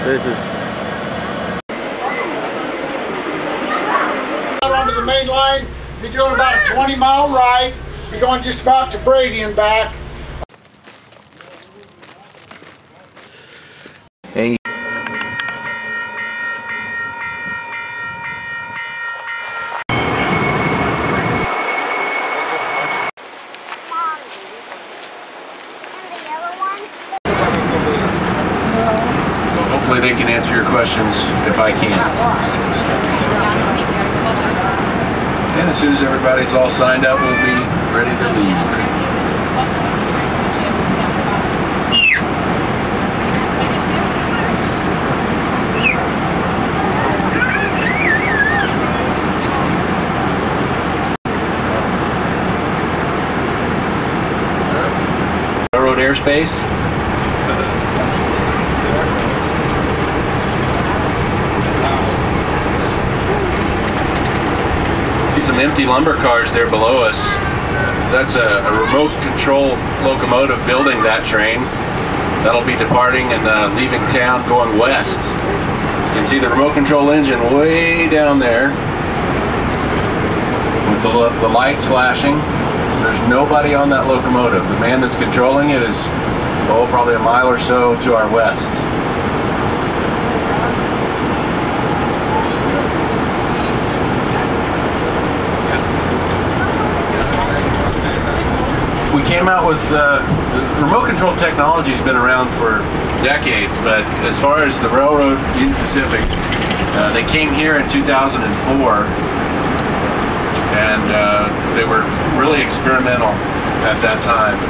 This is out onto the main line. Be doing about a 20-mile ride. Be going just about to Brady and back. hey. Hopefully they can answer your questions if I can. And as soon as everybody's all signed up, we'll be ready to leave. Railroad airspace. Some empty lumber cars there below us. That's a remote control locomotive building that train. That'll be departing and leaving town going west. You can see the remote control engine way down there with the lights flashing. There's nobody on that locomotive. The man that's controlling it is, oh, probably a mile or so to our west. We came out with the remote control technology's been around for decades, but as far as the railroad, Union Pacific, they came here in 2004, and they were really experimental at that time,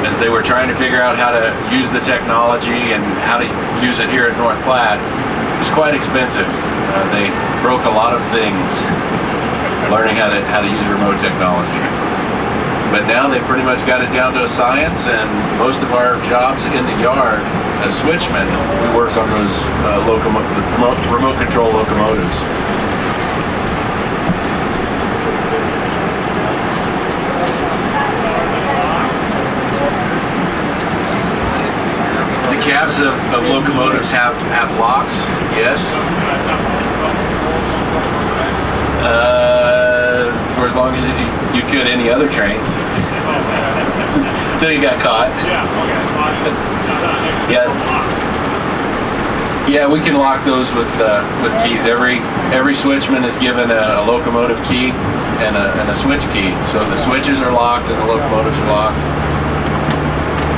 as they were trying to figure out how to use the technology and how to use it here at North Platte. It was quite expensive. They broke a lot of things learning how to use remote technology. But now they've pretty much got it down to a science, and most of our jobs in the yard as switchmen, we work on those remote control locomotives. The cabs of locomotives have locks, yes. For as long as you could any other train. Until you got caught. Yeah, we can lock those with keys. Every switchman is given a locomotive key and a switch key. So the switches are locked and the locomotives are locked.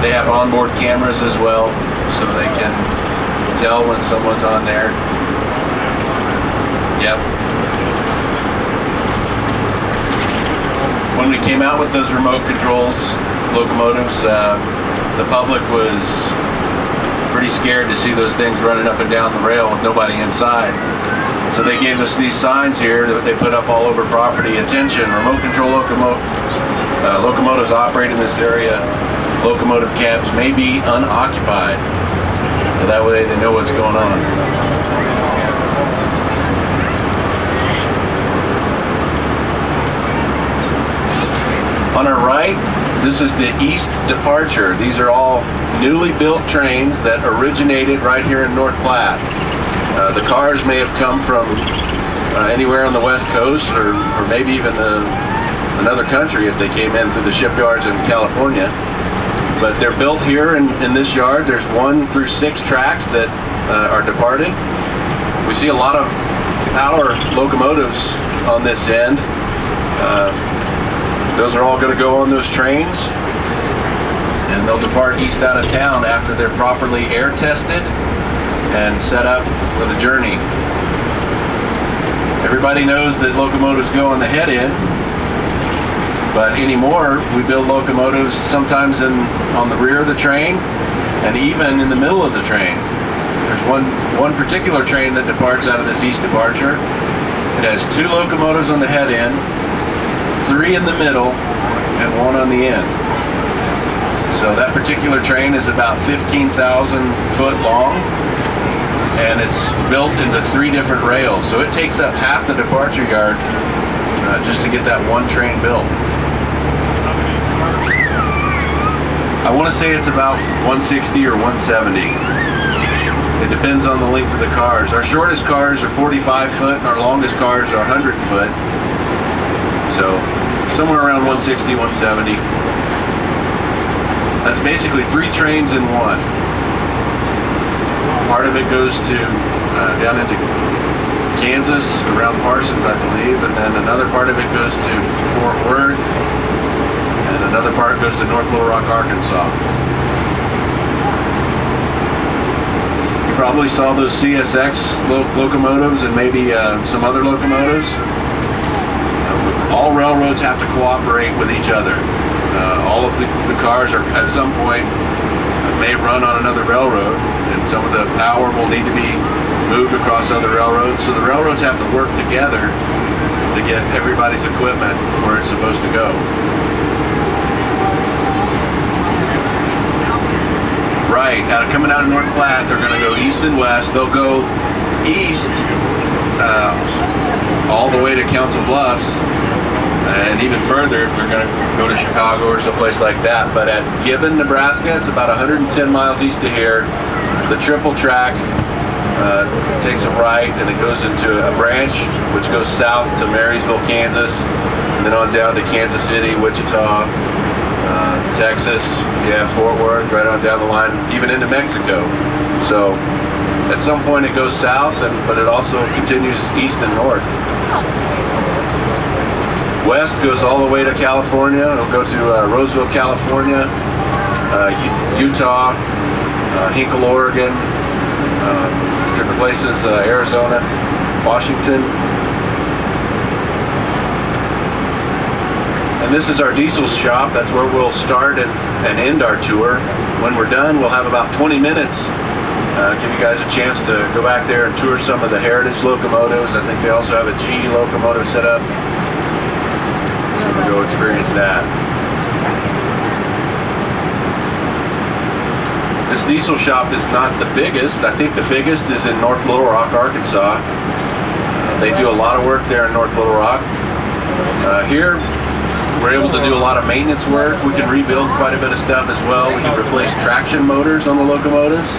They have onboard cameras as well, so they can tell when someone's on there. Yep. When we came out with those remote controls locomotives, the public was pretty scared to see those things running up and down the rail with nobody inside. So they gave us these signs here that they put up all over property. Attention, remote control locomotives operate in this area. Locomotive cabs may be unoccupied. So that way they know what's going on. On our right, this is the east departure. These are all newly built trains that originated right here in North Platte. The cars may have come from anywhere on the west coast, or maybe even another country if they came in through the shipyards in California. But they're built here in this yard. There's 1 through 6 tracks that are departing. We see a lot of power locomotives on this end. Those are all going to go on those trains, and they'll depart east out of town after they're properly air tested and set up for the journey. Everybody knows that locomotives go on the head end, but anymore we build locomotives sometimes on the rear of the train and even in the middle of the train. There's one particular train that departs out of this east departure. It has 2 locomotives on the head end, 3 in the middle, and 1 on the end. So that particular train is about 15,000 foot long, and it's built into 3 different rails. So it takes up half the departure yard just to get that one train built. I want to say it's about 160 or 170. It depends on the length of the cars. Our shortest cars are 45 foot and our longest cars are 100 foot. So somewhere around 160, 170. That's basically 3 trains in one. Part of it goes to down into Kansas, around Parsons, I believe, and then another part of it goes to Fort Worth, and another part goes to North Little Rock, Arkansas. You probably saw those CSX locomotives and maybe some other locomotives. All railroads have to cooperate with each other. All of the cars are at some point may run on another railroad, and some of the power will need to be moved across other railroads. So the railroads have to work together to get everybody's equipment where it's supposed to go. Right, coming out of North Platte, they're going to go east and west. They'll go east all the way to Council Bluffs, and even further if they're going to go to Chicago or someplace like that. But at Gibbon, Nebraska, it's about 110 miles east of here. The triple track takes a right and it goes into a branch which goes south to Marysville, Kansas, and then on down to Kansas City, Wichita, Texas, yeah, Fort Worth, right on down the line, even into Mexico. So at some point it goes south, but it also continues east and north. West goes all the way to California. It'll go to Roseville, California, Utah, Hinkle, Oregon, different places, Arizona, Washington. And this is our diesel shop. That's where we'll start and end our tour. When we're done, we'll have about 20 minutes. Give you guys a chance to go back there and tour some of the heritage locomotives. I think they also have a GE locomotive set up. Go experience that. This diesel shop is not the biggest. I think the biggest is in North Little Rock, Arkansas. They do a lot of work there in North Little Rock. Here, we're able to do a lot of maintenance work. We can rebuild quite a bit of stuff as well. We can replace traction motors on the locomotives.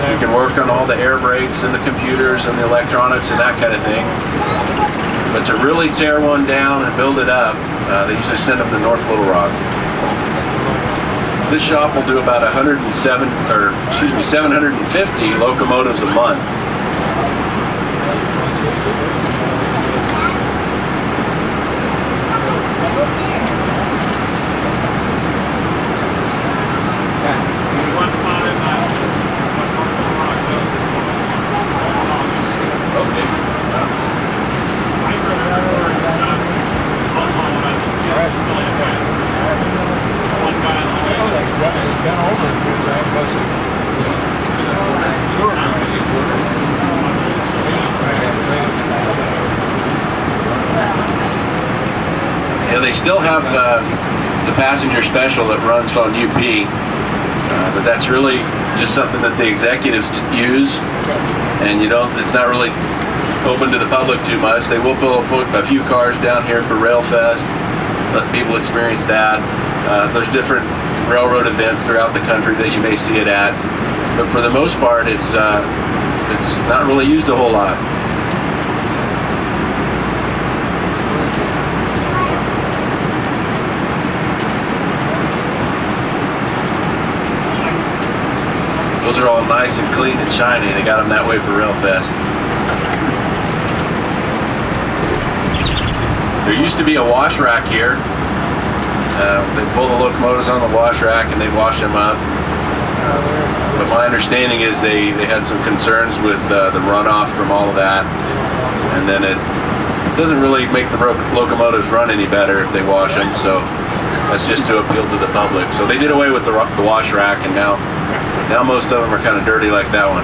We can work on all the air brakes and the computers and the electronics and that kind of thing. But to really tear one down and build it up, they usually send them to North Little Rock. This shop will do about 750 locomotives a month. Yeah, they still have the passenger special that runs on UP, but that's really just something that the executives use, and it's not really open to the public too much. They will pull a few cars down here for Railfest, let people experience that. There's different railroad events throughout the country that you may see it at, but for the most part it's not really used a whole lot. Those are all nice and clean and shiny. They got them that way for Railfest. There used to be a wash rack here. They pull the locomotives on the wash rack and they wash them up. But my understanding is they had some concerns with the runoff from all of that. And then it doesn't really make the locomotives run any better if they wash them. So that's just to appeal to the public. So they did away with the wash rack, and now most of them are kind of dirty like that one.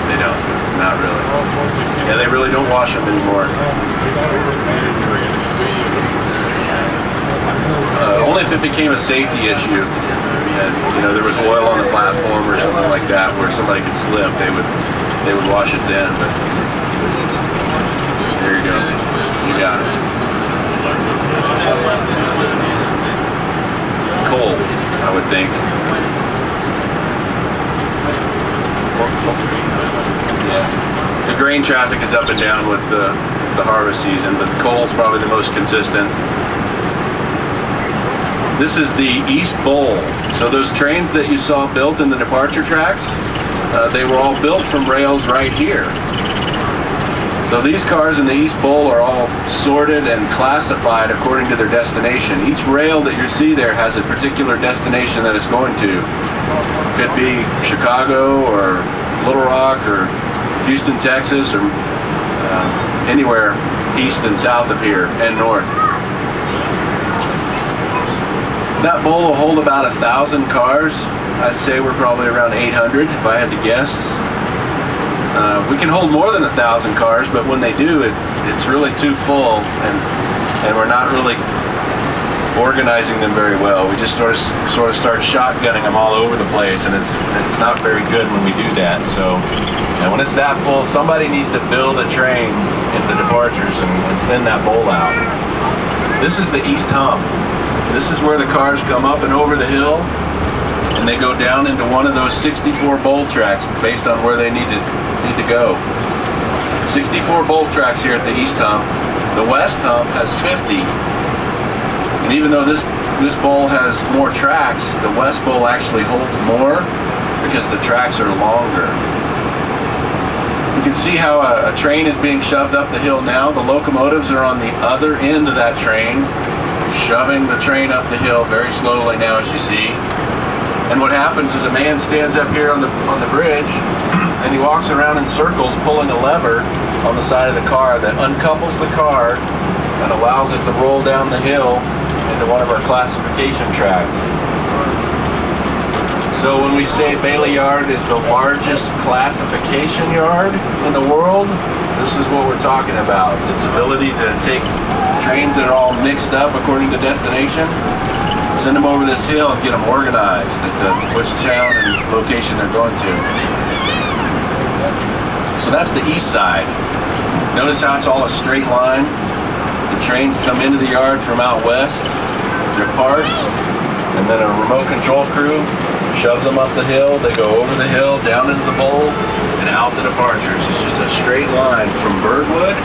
They don't. Not really. Yeah, they really don't wash them anymore. Only if it became a safety issue, and there was oil on the platform or something like that where somebody could slip, they would wash it then. But there you go. You got it. Coal, I would think. grain traffic is up and down with the harvest season, but coal is probably the most consistent. This is the East Bowl. So those trains that you saw built in the departure tracks, they were all built from rails right here. So these cars in the East Bowl are all sorted and classified according to their destination. Each rail that you see there has a particular destination that it's going to. Could be Chicago or Little Rock or Houston, Texas, or anywhere east and south of here and north. That bowl will hold about 1,000 cars. I'd say we're probably around 800 if I had to guess. We can hold more than 1,000 cars, but when they do, it's really too full, and we're not really organizing them very well. We just sort of start shotgunning them all over the place, and it's not very good when we do that. So, and when it's that full, somebody needs to build a train into departures and thin that bowl out. This is the East Hump. This is where the cars come up and over the hill, and they go down into one of those 64 bowl tracks based on where they need to go. 64 bowl tracks here at the East Hump. The West Hump has 50. And even though this bowl has more tracks, the West Bowl actually holds more because the tracks are longer. You can see how a train is being shoved up the hill now. The locomotives are on the other end of that train, shoving the train up the hill very slowly now, as you see. And what happens is a man stands up here on the bridge and he walks around in circles pulling a lever on the side of the car that uncouples the car and allows it to roll down the hill into one of our classification tracks. So when we say railyard is the largest classification yard in the world, this is what we're talking about. Its ability to take trains that are all mixed up according to destination, send them over this hill and get them organized as to which town and location they're going to. So that's the east side. Notice how it's all a straight line. The trains come into the yard from out west, they're parked, and then a remote control crew shoves them up the hill. They go over the hill, down into the bowl, and out to departures. It's just a straight line from Birdwood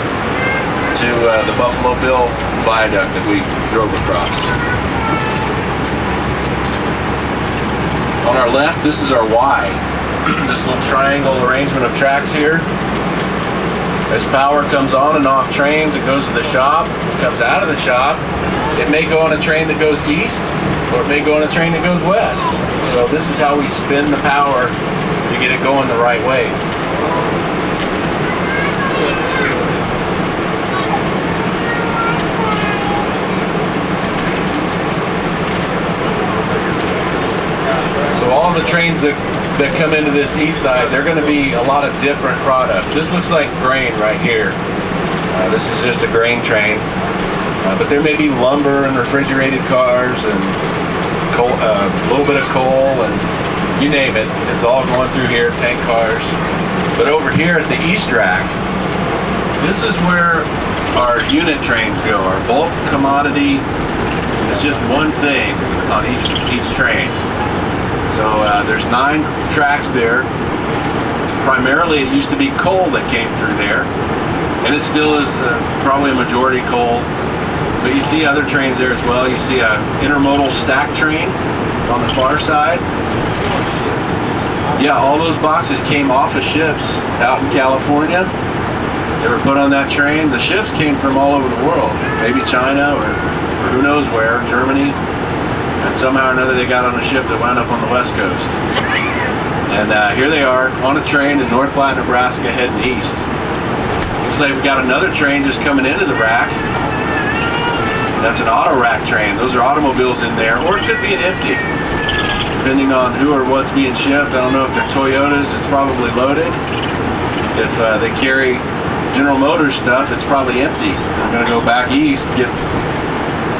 to the Buffalo Bill Viaduct that we drove across. On our left, this is our Y. This little triangle arrangement of tracks here. As power comes on and off trains, it goes to the shop, it comes out of the shop. It may go on a train that goes east, or it may go on a train that goes west. So this is how we spin the power to get it going the right way. So all the trains that come into this east side, they're going to be a lot of different products. This looks like grain right here. This is just a grain train. But there may be lumber and refrigerated cars and coal, a little bit of coal and you name it. It's all going through here, tank cars. But over here at the east rack, this is where our unit trains go, our bulk commodity. It's just one thing on each train. So there's 9 tracks there. Primarily it used to be coal that came through there, and it still is probably a majority coal. But you see other trains there as well. You see a intermodal stack train on the far side. Yeah, all those boxes came off of ships out in California. They were put on that train. The ships came from all over the world, maybe China or who knows where, Germany. And somehow or another they got on a ship that wound up on the west coast. And here they are on a train in North Platte, Nebraska, heading east. Looks like we got another train just coming into the rack. That's an auto rack train. Those are automobiles in there, or it could be an empty, depending on who or what's being shipped. I don't know if they're Toyotas, it's probably loaded. If they carry General Motors stuff, it's probably empty. I'm going to go back east,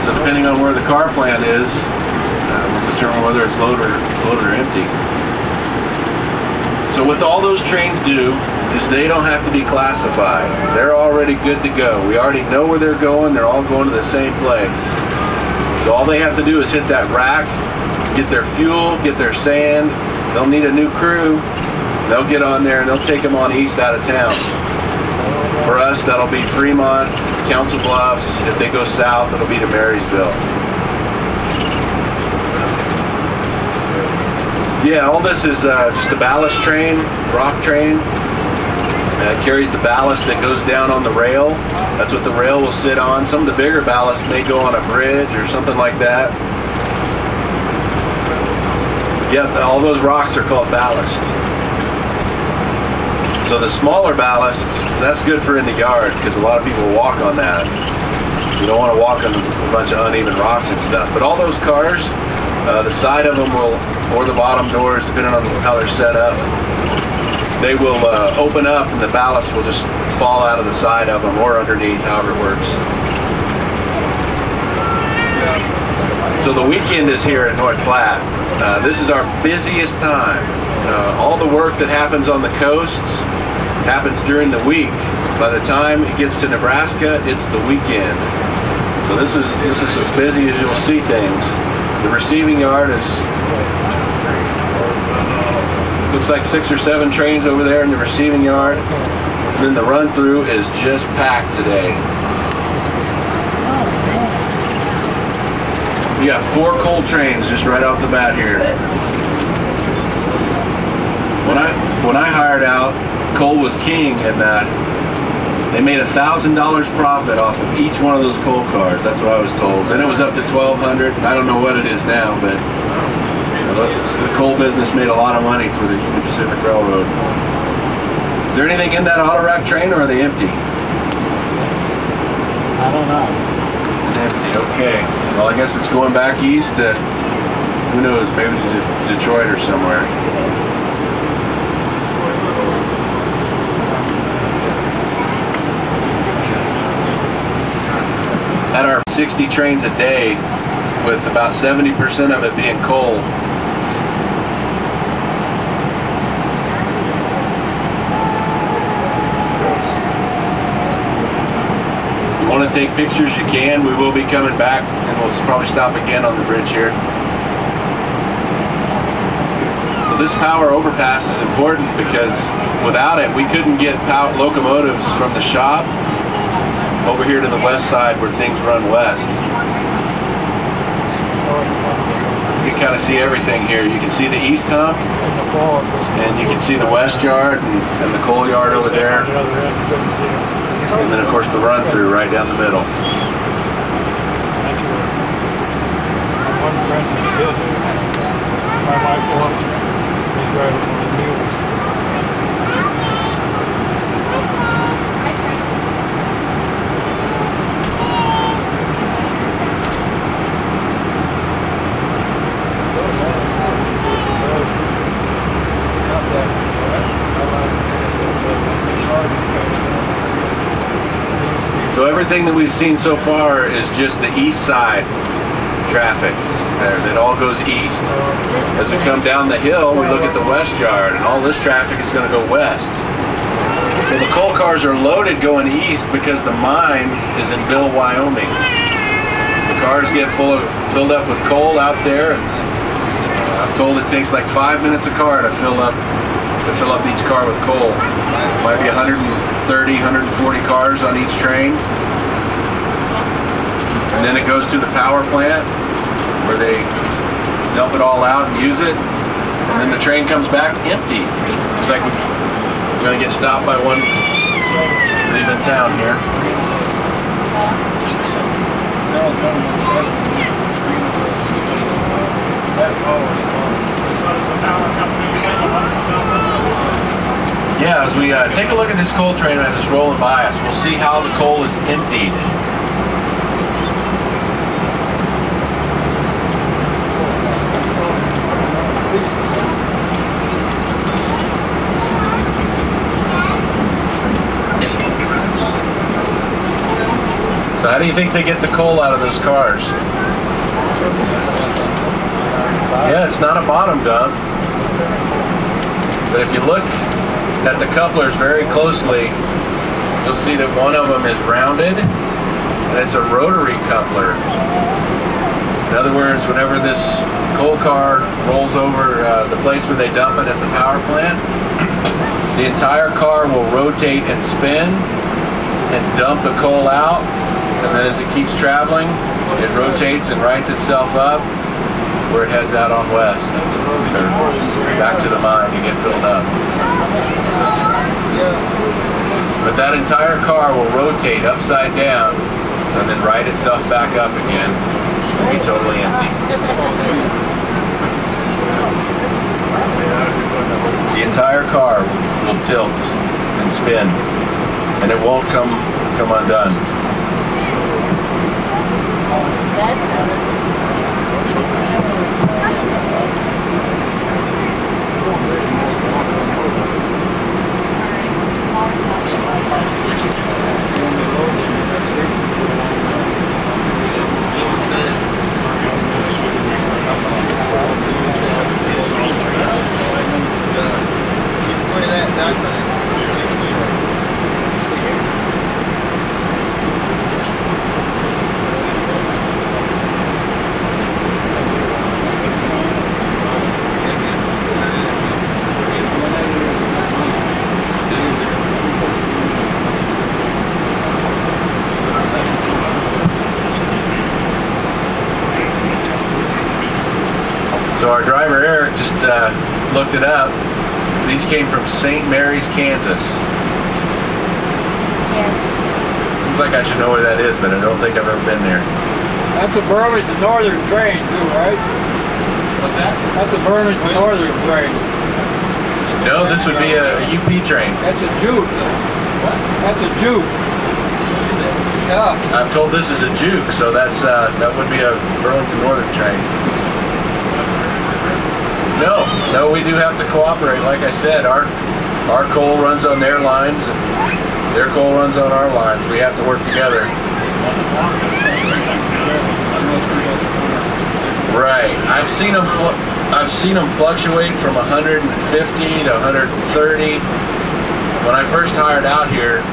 so depending on where the car plant is, we'll determine whether it's loaded or empty. So what all those trains do is they don't have to be classified. They're already good to go. We already know where they're going. They're all going to the same place. So all they have to do is hit that rack, get their fuel, get their sand. They'll need a new crew. They'll get on there and they'll take them on east out of town. For us, that'll be Fremont, Council Bluffs. If they go south, it'll be to Marysville. Yeah, all this is just a ballast train, rock train. It carries the ballast that goes down on the rail. That's what the rail will sit on. Some of the bigger ballast may go on a bridge or something like that. Yep, all those rocks are called ballast. So the smaller ballast, that's good for in the yard because a lot of people walk on that. You don't want to walk on a bunch of uneven rocks and stuff. But all those cars, the side of them will, or the bottom doors, depending on how they're set up, they will open up and the ballast will just fall out of the side of them or underneath, however it works. So the weekend is here at North Platte. This is our busiest time. All the work that happens on the coasts happens during the week. By the time it gets to Nebraska, it's the weekend. So this is as busy as you'll see things. The receiving yard is, looks like 6 or 7 trains over there in the receiving yard. And then the run through is just packed today. You got 4 coal trains just right off the bat here. When I hired out, coal was king, and they made $1,000 profit off of each one of those coal cars. That's what I was told. Then it was up to $1,200. I don't know what it is now, but the coal business made a lot of money for the Union Pacific Railroad. Is there anything in that auto rack train, or are they empty? I don't know. Empty, okay. Well, I guess it's going back east to, who knows, maybe to Detroit or somewhere. At our 60 trains a day, with about 70% of it being coal. Want to take pictures, you can. We will be coming back, and we'll probably stop again on the bridge here. So this power overpass is important because without it we couldn't get locomotives from the shop over here to the west side where things run west. You can kind of see everything here. You can see the east hump, and you can see the west yard and the coal yard over there. And then of course the run through right down the middle. So everything that we've seen so far is just the east side traffic. It all goes east. As we come down the hill, we look at the west yard, and all this traffic is going to go west. So the coal cars are loaded going east because the mine is in Bill, Wyoming. The cars get filled up with coal out there, and I'm told it takes like 5 minutes a car to fill up each car with coal. Might be 130, 140 cars on each train. And then it goes to the power plant where they dump it all out and use it. And then the train comes back empty. Looks like we're going to get stopped by one leaving town here. Yeah, as we take a look at this coal train as it's rolling by us, we'll see how the coal is emptied. So how do you think they get the coal out of those cars? Yeah, it's not a bottom dump. But if you look at the couplers very closely, you'll see that one of them is rounded, and it's a rotary coupler. In other words, whenever this coal car rolls over the place where they dump it at the power plant, the entire car will rotate and spin and dump the coal out, and then as it keeps traveling, it rotates and rights itself up where it heads out on west, or back to the mine to get filled up. But that entire car will rotate upside down and then right itself back up again and be totally empty. The entire car will tilt and spin, and it won't come undone. So our driver Eric just looked it up. These came from St. Mary's, Kansas. Seems like I should know where that is, but I don't think I've ever been there. That's a Burlington Northern train too, right? What's that? That's a Burlington Northern train. No, this would be a UP train. That's a juke. What? That's a juke. Yeah. I'm told this is a juke, so that would be a Burlington Northern train. No, we do have to cooperate. Like I said, our coal runs on their lines, and their coal runs on our lines. We have to work together. Right. I've seen them fluctuate from 150 to 130. When I first hired out here,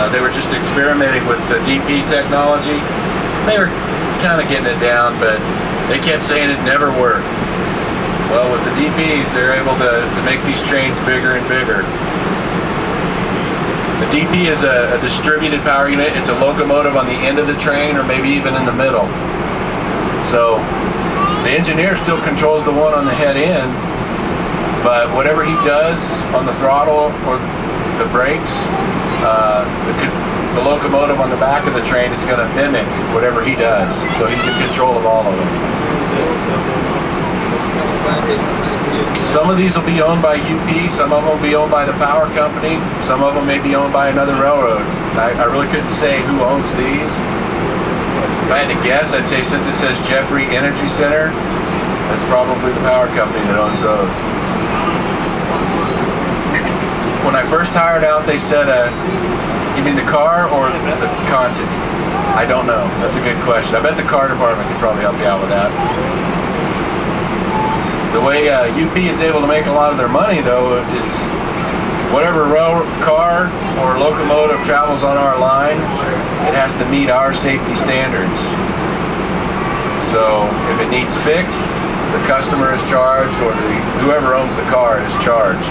they were just experimenting with the DP technology. They were kind of getting it down, but they kept saying it never worked. Well, with the DPs, they're able to make these trains bigger and bigger. The DP is a distributed power unit. It's a locomotive on the end of the train, or maybe even in the middle. So the engineer still controls the one on the head end, but whatever he does on the throttle or the brakes, the locomotive on the back of the train is going to mimic whatever he does. So he's in control of all of them. Some of these will be owned by UP, some of them will be owned by the power company, some of them may be owned by another railroad. I really couldn't say who owns these. If I had to guess, I'd say since it says Jeffrey Energy Center, that's probably the power company that owns those. When I first hired out, they said, you mean the car or the content? I don't know. That's a good question. I bet the car department could probably help you out with that. The way UP is able to make a lot of their money, though, is whatever rail car or locomotive travels on our line, it has to meet our safety standards. So if it needs fixed, the customer is charged, or whoever owns the car is charged.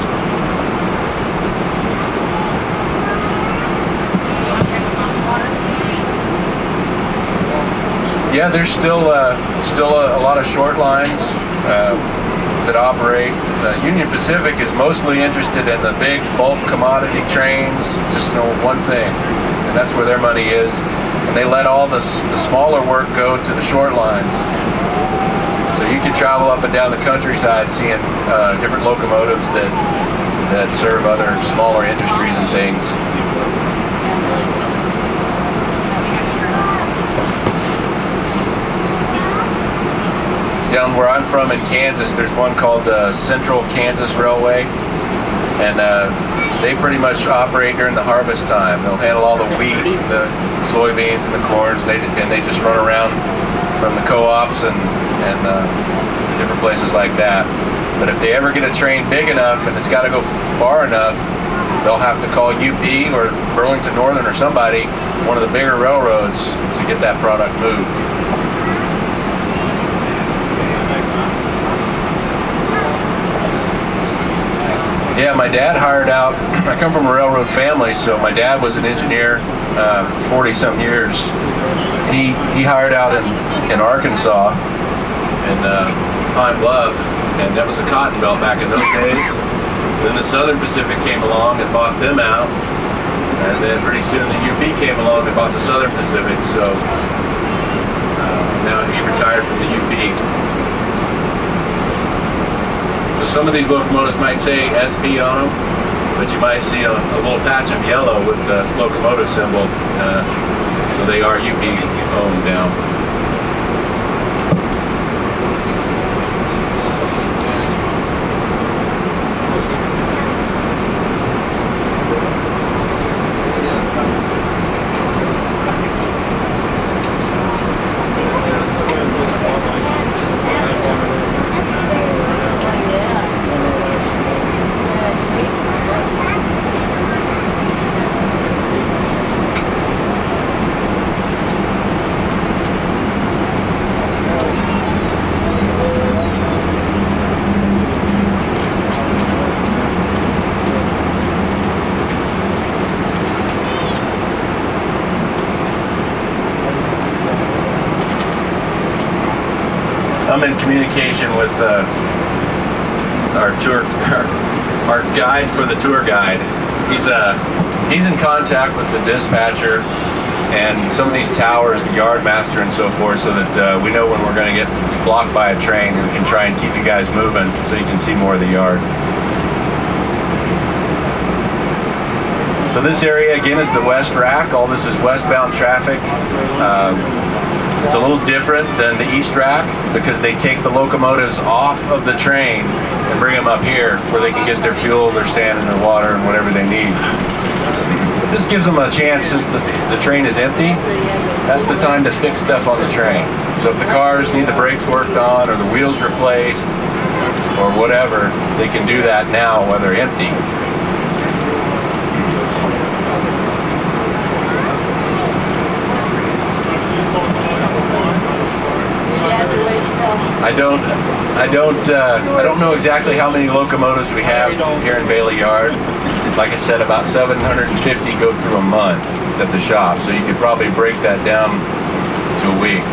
Yeah, there's still a lot of short lines that operate. Union Pacific is mostly interested in the big bulk commodity trains, just one thing, and that's where their money is. And they let all the smaller work go to the short lines. So you can travel up and down the countryside seeing different locomotives that serve other smaller industries and things. Down where I'm from in Kansas, there's one called the Central Kansas Railway, and they pretty much operate during the harvest time. They'll handle all the wheat, the soybeans, and the corns, and they just run around from the co-ops and different places like that. But if they ever get a train big enough and it's got to go far enough, they'll have to call UP or Burlington Northern or somebody, one of the bigger railroads, to get that product moved. Yeah, my dad hired out. I come from a railroad family, so my dad was an engineer 40-some years. He hired out in Arkansas, in Pine Bluff, and that was a cotton belt back in those days. Then the Southern Pacific came along and bought them out, and then pretty soon the UP came along and bought the Southern Pacific, so now he retired from the UP. So some of these locomotives might say SP on them, but you might see a little patch of yellow with the locomotive symbol, so they are UP owned now. I'm in communication with our guide for the tour guide. He's in contact with the dispatcher and some of these towers, the yard master and so forth, so that we know when we're going to get blocked by a train, and we can try and keep you guys moving so you can see more of the yard. So this area again is the west rack. All this is westbound traffic. It's a little different than the east rack because they take the locomotives off of the train and bring them up here where they can get their fuel, their sand, and their water and whatever they need. This gives them a chance, since the train is empty, that's the time to fix stuff on the train. So if the cars need the brakes worked on or the wheels replaced or whatever, they can do that now while they're empty. I don't know exactly how many locomotives we have here in Bailey Yard. Like I said, about 750 go through a month at the shop, so you could probably break that down to a week.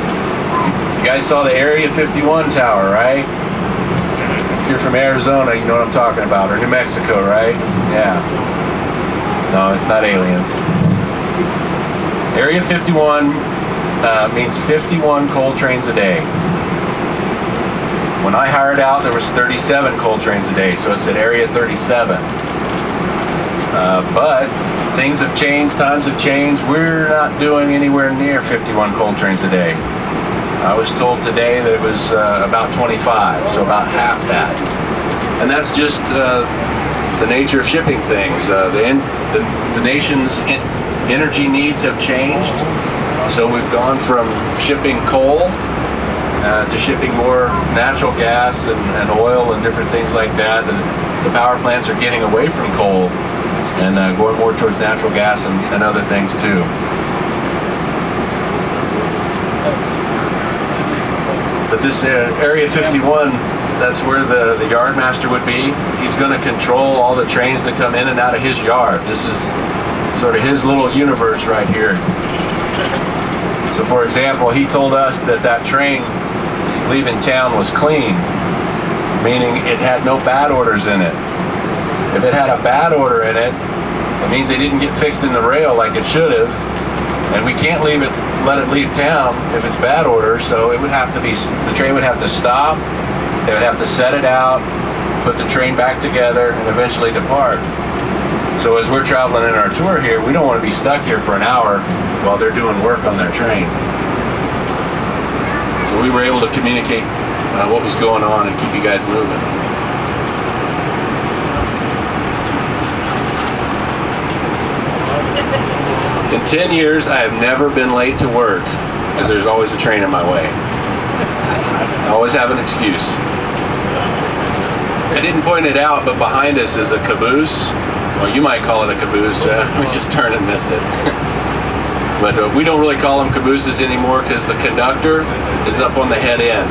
You guys saw the Area 51 tower, right? If you're from Arizona, you know what I'm talking about, or New Mexico, right? Yeah. No, it's not aliens. Area 51 means 51 coal trains a day. When I hired out, there was 37 coal trains a day, so it's at Area 37. But things have changed, times have changed. We're not doing anywhere near 51 coal trains a day. I was told today that it was about 25, so about half that. And that's just the nature of shipping things. The nation's energy needs have changed, so we've gone from shipping coal to shipping more natural gas and oil and different things like that. The power plants are getting away from coal and going more towards natural gas and other things too. But this Area 51, that's where the yard master would be. He's going to control all the trains that come in and out of his yard. This is sort of his little universe right here. So for example, he told us that train leaving town was clean, meaning it had no bad orders in it. If it had a bad order in it, it means they didn't get fixed in the rail like it should have, and we can't let it leave town if it's bad order. So it would have to be, the train would have to stop, they would have to set it out, put the train back together, and eventually depart. So as we're traveling in our tour here, we don't want to be stuck here for an hour while they're doing work on their train. So we were able to communicate what was going on and keep you guys moving. In 10 years, I have never been late to work because there's always a train in my way. I always have an excuse. I didn't point it out, but behind us is a caboose. Well, you might call it a caboose. We just turned and missed it. But we don't really call them cabooses anymore because the conductor is up on the head end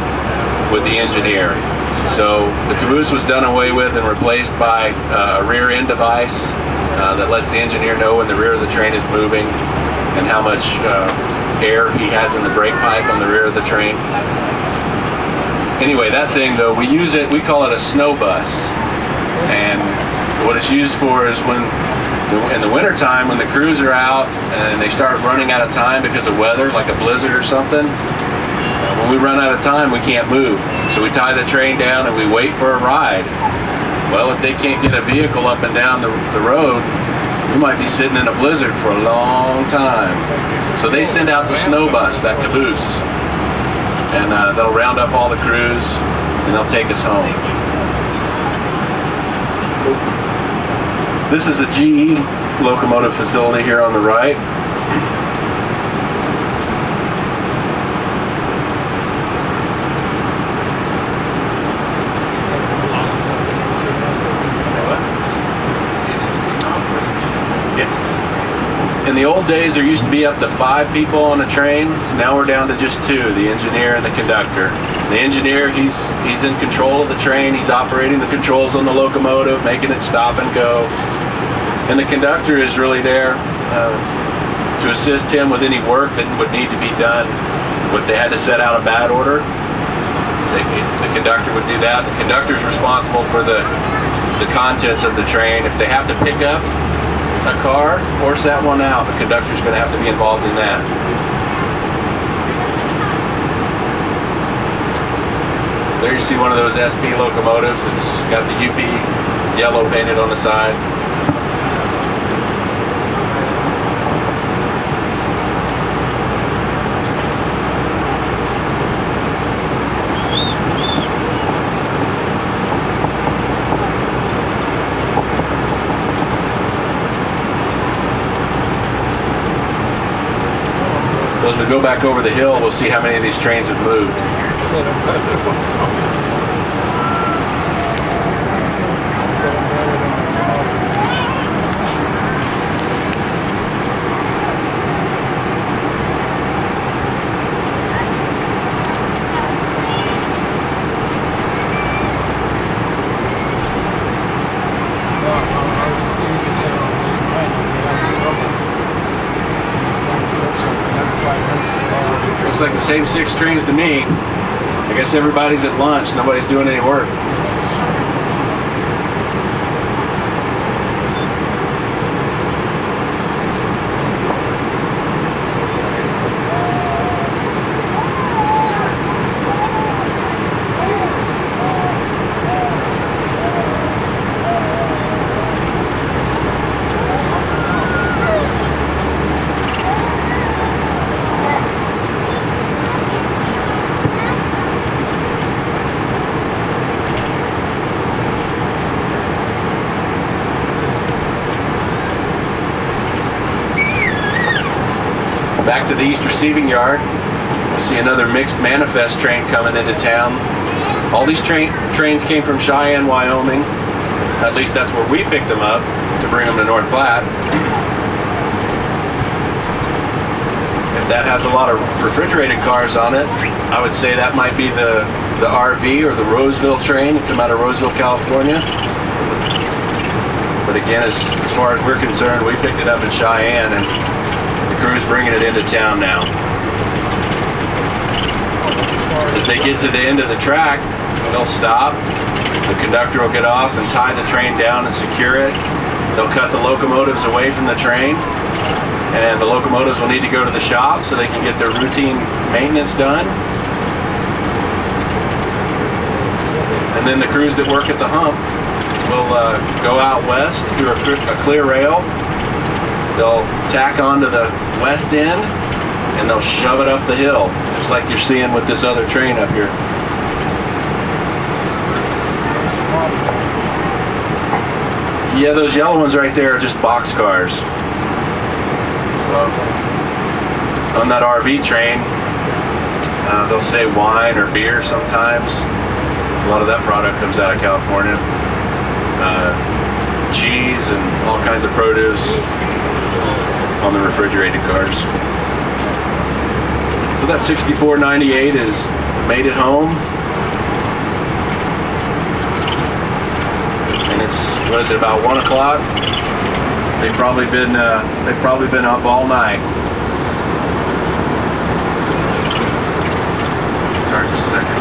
with the engineer. So the caboose was done away with and replaced by a rear end device that lets the engineer know when the rear of the train is moving and how much air he has in the brake pipe on the rear of the train. Anyway, that thing though, we use it, we call it a snow bus. And what it's used for is when, in the winter time, when the crews are out and they start running out of time because of weather, like a blizzard or something, when we run out of time, we can't move. So we tie the train down and we wait for a ride. Well, if they can't get a vehicle up and down the road, we might be sitting in a blizzard for a long time. So they send out the snow bus, that caboose, and they'll round up all the crews and they'll take us home. This is a GE locomotive facility here on the right. In the old days, there used to be up to 5 people on a train. Now we're down to just 2, the engineer and the conductor. The engineer, he's in control of the train. He's operating the controls on the locomotive, making it stop and go. And the conductor is really there to assist him with any work that would need to be done. If they had to set out a bad order, the conductor would do that. The conductor is responsible for the contents of the train. If they have to pick up a car or set one out, the conductor's going to have to be involved in that. There you see one of those SP locomotives. It's got the UP yellow painted on the side. As we go back over the hill, we'll see how many of these trains have moved. Looks like the same 6 trains to me. I guess everybody's at lunch, nobody's doing any work. Back to the east receiving yard. We see another mixed manifest train coming into town. All these trains came from Cheyenne, Wyoming. At least that's where we picked them up to bring them to North Platte. If that has a lot of refrigerated cars on it, I would say that might be the RV or the Roseville train that come out of Roseville, California. But again, as far as we're concerned, we picked it up in Cheyenne, and crew's bringing it into town now. As they get to the end of the track, they'll stop. The conductor will get off and tie the train down and secure it. They'll cut the locomotives away from the train, and the locomotives will need to go to the shop so they can get their routine maintenance done. And then the crews that work at the hump will go out west through a clear rail. They'll tack onto the west end and they'll shove it up the hill, just like you're seeing with this other train up here. Yeah, those yellow ones right there are just box cars. So, on that RV train, they'll say wine or beer sometimes. A lot of that product comes out of California. Cheese and all kinds of produce on the refrigerated cars. So that 6498 is made at home. what is it, about 1 o'clock? They've probably been up all night. Sorry, just a second.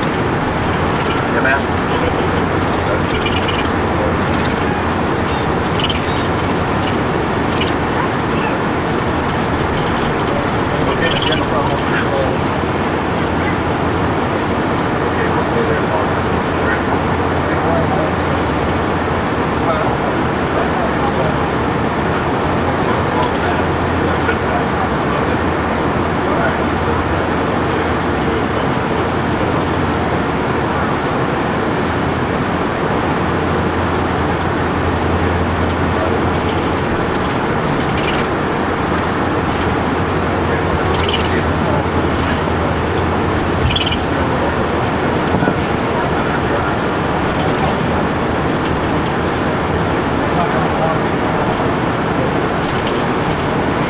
Yeah, man.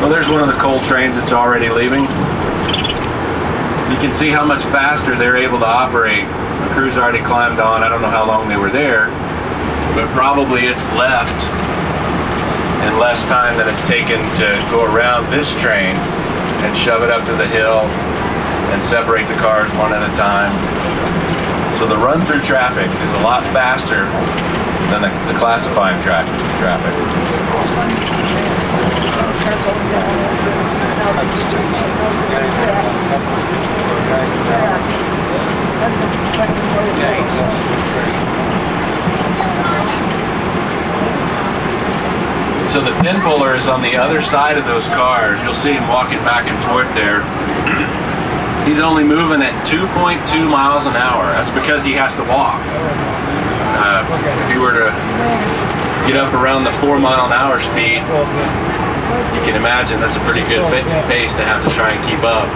Well, there's one of the coal trains that's already leaving. You can see how much faster they're able to operate. The crew's already climbed on. I don't know how long they were there, but probably it's left in less time than it's taken to go around this train and shove it up to the hill and separate the cars one at a time. So the run-through traffic is a lot faster than the classifying traffic. So the pin puller is on the other side of those cars. You'll see him walking back and forth there. He's only moving at 2.2 miles an hour. That's because he has to walk. If you were to get up around the 4 mile an hour speed, you can imagine that's a pretty good pace to have to try and keep up.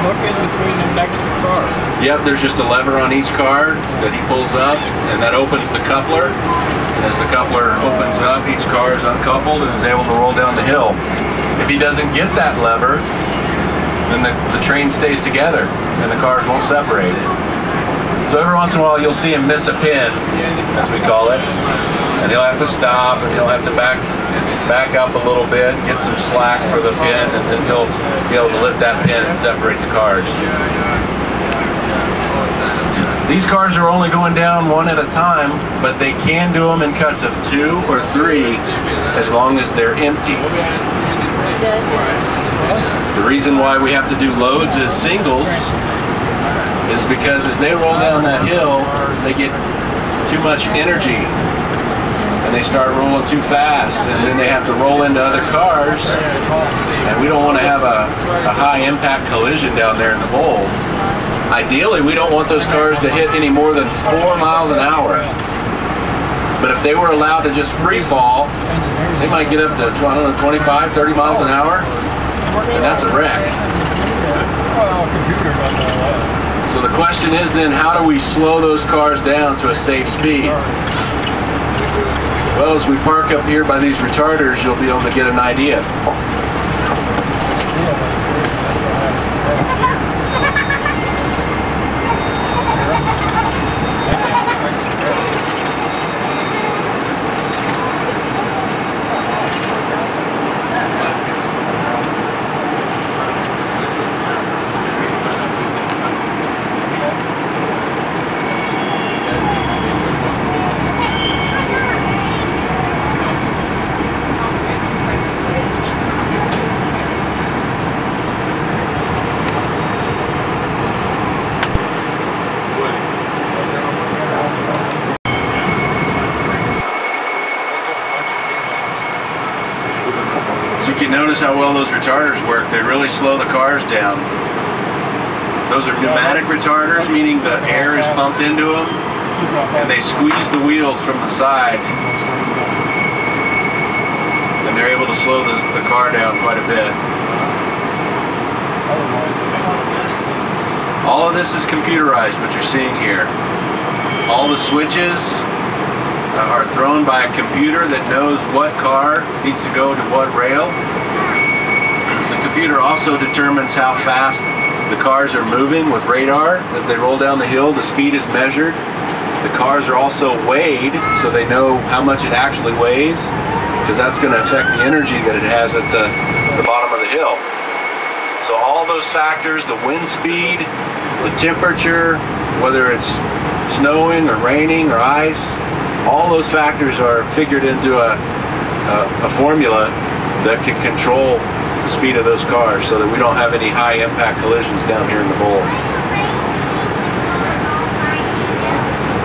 Look in between the next cars. Yep, there's just a lever on each car that he pulls up, and that opens the coupler. And as the coupler opens up, each car is uncoupled and is able to roll down the hill. If he doesn't get that lever, then the train stays together and the cars won't separate. So every once in a while you'll see him miss a pin, as we call it, and he'll have to stop and he'll have to back up a little bit, get some slack for the pin, and then he'll be able to lift that pin and separate the cars. These cars are only going down one at a time, but they can do them in cuts of 2 or 3 as long as they're empty. The reason why we have to do loads as singles is because as they roll down that hill, they get too much energy and they start rolling too fast, and then they have to roll into other cars, and we don't want to have a high impact collision down there in the bowl. Ideally, we don't want those cars to hit any more than 4 miles an hour. But if they were allowed to just free fall, they might get up to, I don't know, 25, 30 miles an hour, and that's a wreck. So the question is then, how do we slow those cars down to a safe speed? Well, as we park up here by these retarders, you'll be able to get an idea. So you can notice how well those retarders work. They really slow the cars down. Those are pneumatic retarders, meaning the air is pumped into them, and they squeeze the wheels from the side, and they're able to slow the car down quite a bit. All of this is computerized, what you're seeing here. All the switches are thrown by a computer that knows what car needs to go to what rail. The computer also determines how fast The cars are moving with radar as they roll down the hill. The speed is measured. The cars are also weighed, so they know how much it actually weighs, because that's going to affect the energy that it has at the bottom of the hill. So all those factors, the wind speed, the temperature, whether it's snowing or raining or ice, all those factors are figured into a formula that can control the speed of those cars so that we don't have any high impact collisions down here in the bowl.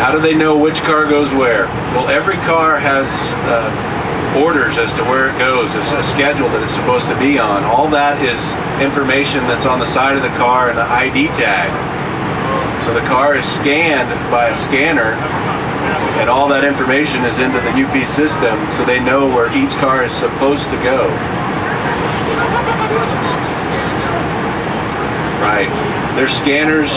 How do they know which car goes where? Well, every car has orders as to where it goes. It's a schedule that it's supposed to be on. All that is information that's on the side of the car and the ID tag. So the car is scanned by a scanner, and all that information is into the UP system, so they know where each car is supposed to go. Right. There's scanners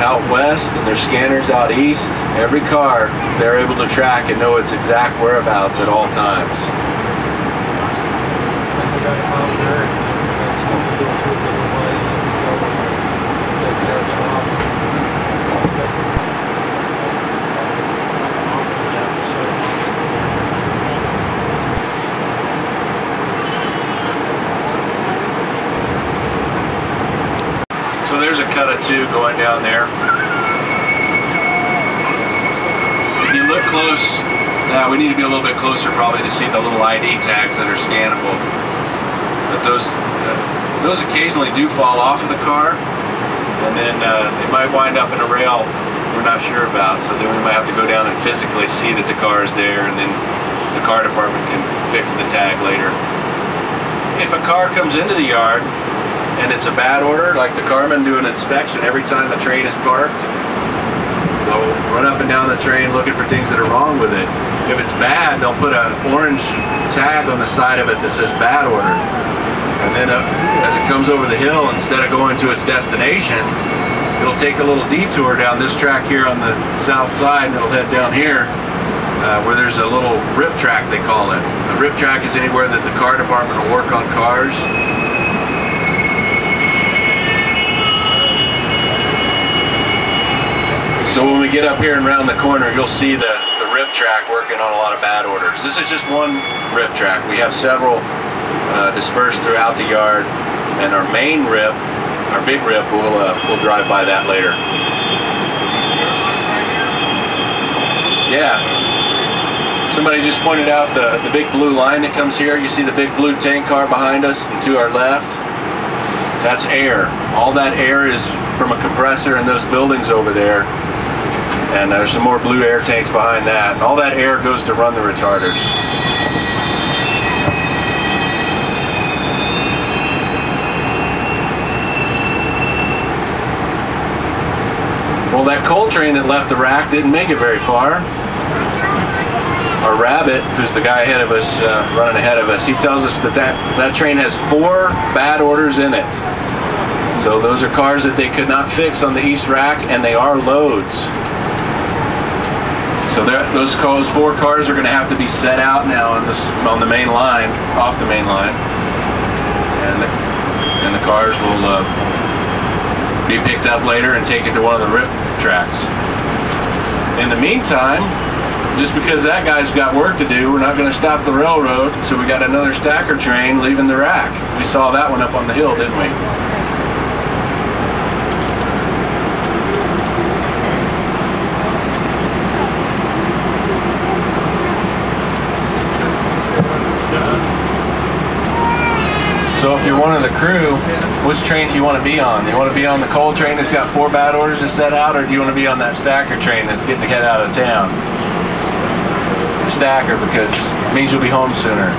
out west and there's scanners out east. Every car they're able to track and know its exact whereabouts at all times. So there's a cut of 2 going down there. If you look close, now we need to be a little bit closer probably to see the little ID tags that are scannable. But those occasionally do fall off of the car, and then they might wind up in a rail we're not sure about. So then we might have to go down and physically see that the car is there, and then the car department can fix the tag later. If a car comes into the yard and it's a bad order, like the carmen do an inspection every time the train is parked, they'll run up and down the train looking for things that are wrong with it. If it's bad, they'll put an orange tag on the side of it that says bad order. And then as it comes over the hill, instead of going to its destination, it'll take a little detour down this track here on the south side, and it'll head down here where there's a little rip track, they call it. A rip track is anywhere that the car department will work on cars. So when we get up here and round the corner, you'll see the rip track working on a lot of bad orders. This is just one rip track. We have several dispersed throughout the yard, and our main rip, our big rip, we'll drive by that later. Yeah. Somebody just pointed out the big blue line that comes here. You see the big blue tank car behind us and to our left? That's air. All that air is from a compressor in those buildings over there. And there's some more blue air tanks behind that. And all that air goes to run the retarders. Well, that coal train that left the rack didn't make it very far. Our Rabbit, who's the guy ahead of us, running ahead of us, he tells us that train has 4 bad orders in it. So those are cars that they could not fix on the east rack, and they are loads. So those 4 cars are going to have to be set out now on the main line, off the main line, and the cars will be picked up later and taken to one of the rip tracks. In the meantime, just because that guy's got work to do, we're not going to stop the railroad, so we got another stacker train leaving the rack. We saw that one up on the hill, didn't we? So if you're one of the crew, which train do you want to be on? Do you want to be on the coal train that's got 4 bad orders to set out, or do you want to be on that stacker train that's getting to get out of town? Stacker, because it means you'll be home sooner.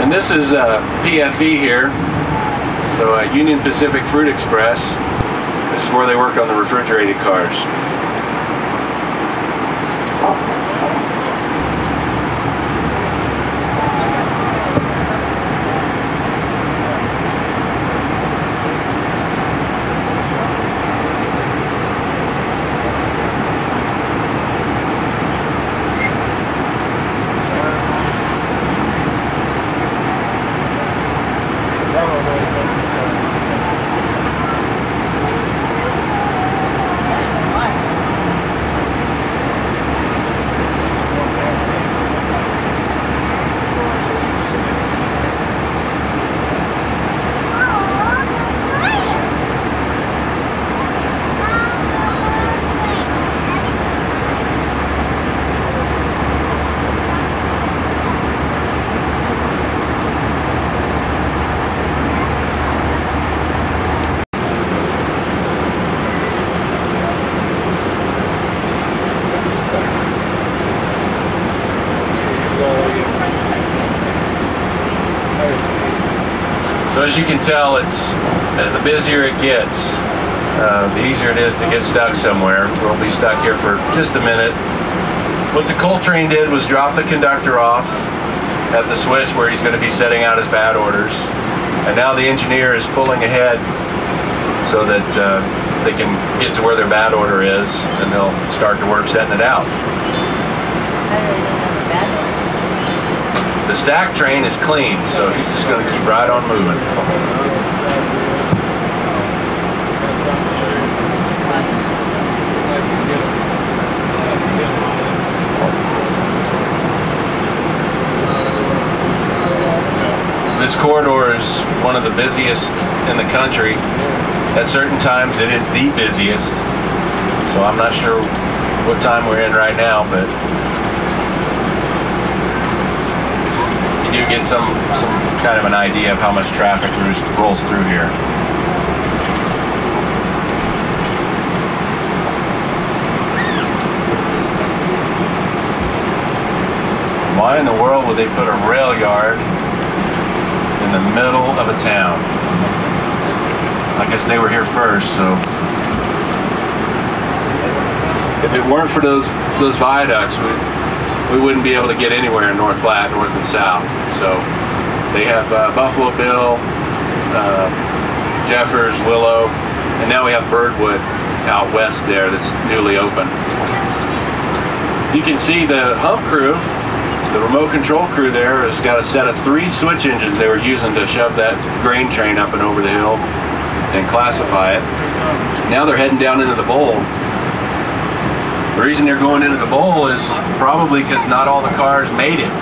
And this is PFE here, so Union Pacific Fruit Express. This is where they work on the refrigerated cars. as you can tell, it's the busier it gets, the easier it is to get stuck somewhere. We'll be stuck here for just a minute. What the coal train did was drop the conductor off at the switch where he's going to be setting out his bad orders. And now the engineer is pulling ahead so that they can get to where their bad order is, and they'll start to work setting it out. The stack train is clean, so he's just going to keep right on moving. This corridor is one of the busiest in the country. At certain times it is the busiest. So I'm not sure what time we're in right now, but you do get some kind of an idea of how much traffic rolls through here. Why in the world would they put a rail yard in the middle of a town? I guess they were here first, so if it weren't for those viaducts, we wouldn't be able to get anywhere in North Platte, north and south. So they have Buffalo Bill, Jeffers, Willow, and now we have Birdwood out west there that's newly open. You can see the Hump crew. The remote control crew there has got a set of 3 switch engines they were using to shove that grain train up and over the hill and classify it. Now they're heading down into the bowl. The reason they're going into the bowl is probably because not all the cars made it.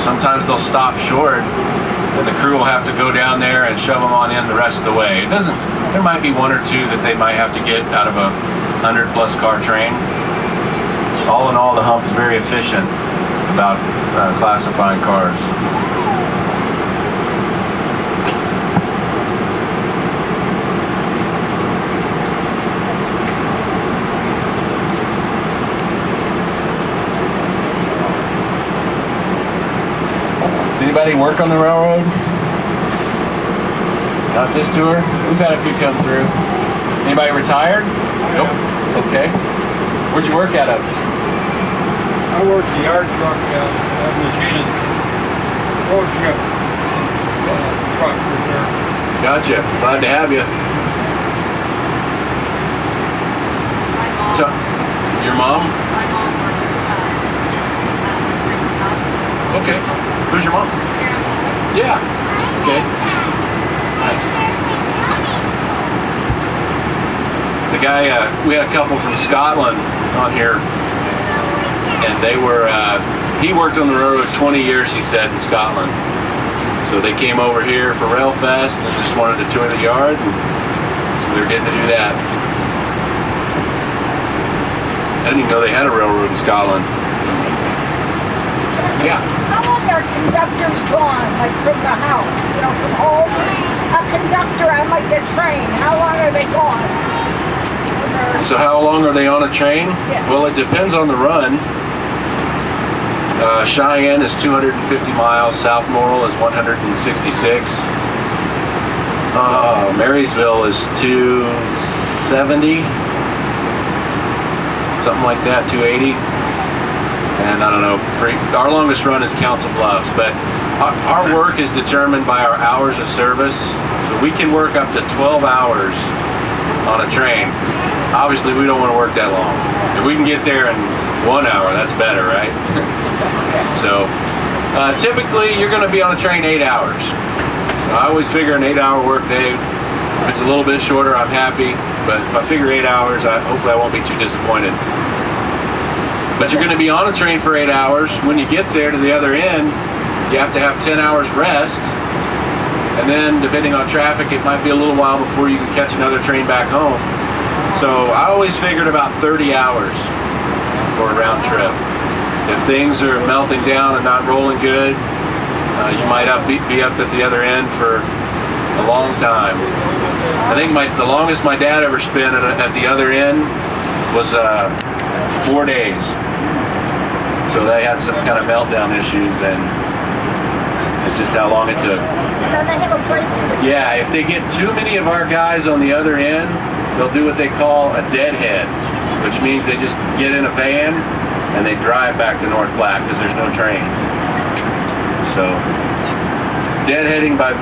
Sometimes they'll stop short and the crew will have to go down there and shove them on in the rest of the way. There might be 1 or 2 that they might have to get out of a 100+ car train. All in all, the Hump is very efficient about classifying cars. Does anybody work on the railroad? Not this tour? We've had a few come through. Anybody retired? Nope. Okay. Where'd you work out of? I work the yard truck machinist, road trip truck repair. Gotcha. Glad to have you. So, your mom? My mom works Okay. Who's your mom? Yeah. Okay. Nice. The guy, we had a couple from Scotland on here. And they were, he worked on the railroad 20 years, he said, in Scotland. So they came over here for Railfest and just wanted to tour the yard. So they're getting to do that. I didn't even know they had a railroad in Scotland. Yeah. How long are conductors gone, like from the house, you know, from home? A conductor on like the train, how long are they gone? So how long are they on a train? Yeah. Well, it depends on the run. Cheyenne is 250 miles, South Morrill is 166. Marysville is 270, something like that, 280. And I don't know, our longest run is Council Bluffs, but our work is determined by our hours of service. So we can work up to 12 hours on a train. Obviously, we don't want to work that long. If we can get there in 1 hour, that's better, right? So, typically, you're going to be on a train 8 hours. I always figure an 8-hour work day. If it's a little bit shorter, I'm happy. But if I figure 8 hours, hopefully I won't be too disappointed. But you're going to be on a train for 8 hours. When you get there to the other end, you have to have 10 hours rest. And then, depending on traffic, it might be a little while before you can catch another train back home. So I always figured about 30 hours for a round trip. If things are melting down and not rolling good, you might be up at the other end for a long time. I think the longest my dad ever spent at the other end was 4 days. So they had some kind of meltdown issues, and It's just how long it took. And then they have a place for the Yeah, if they get too many of our guys on the other end, they'll do what they call a deadhead, which means they just get in a van and they drive back to North Platte because there's no trains. So deadheading by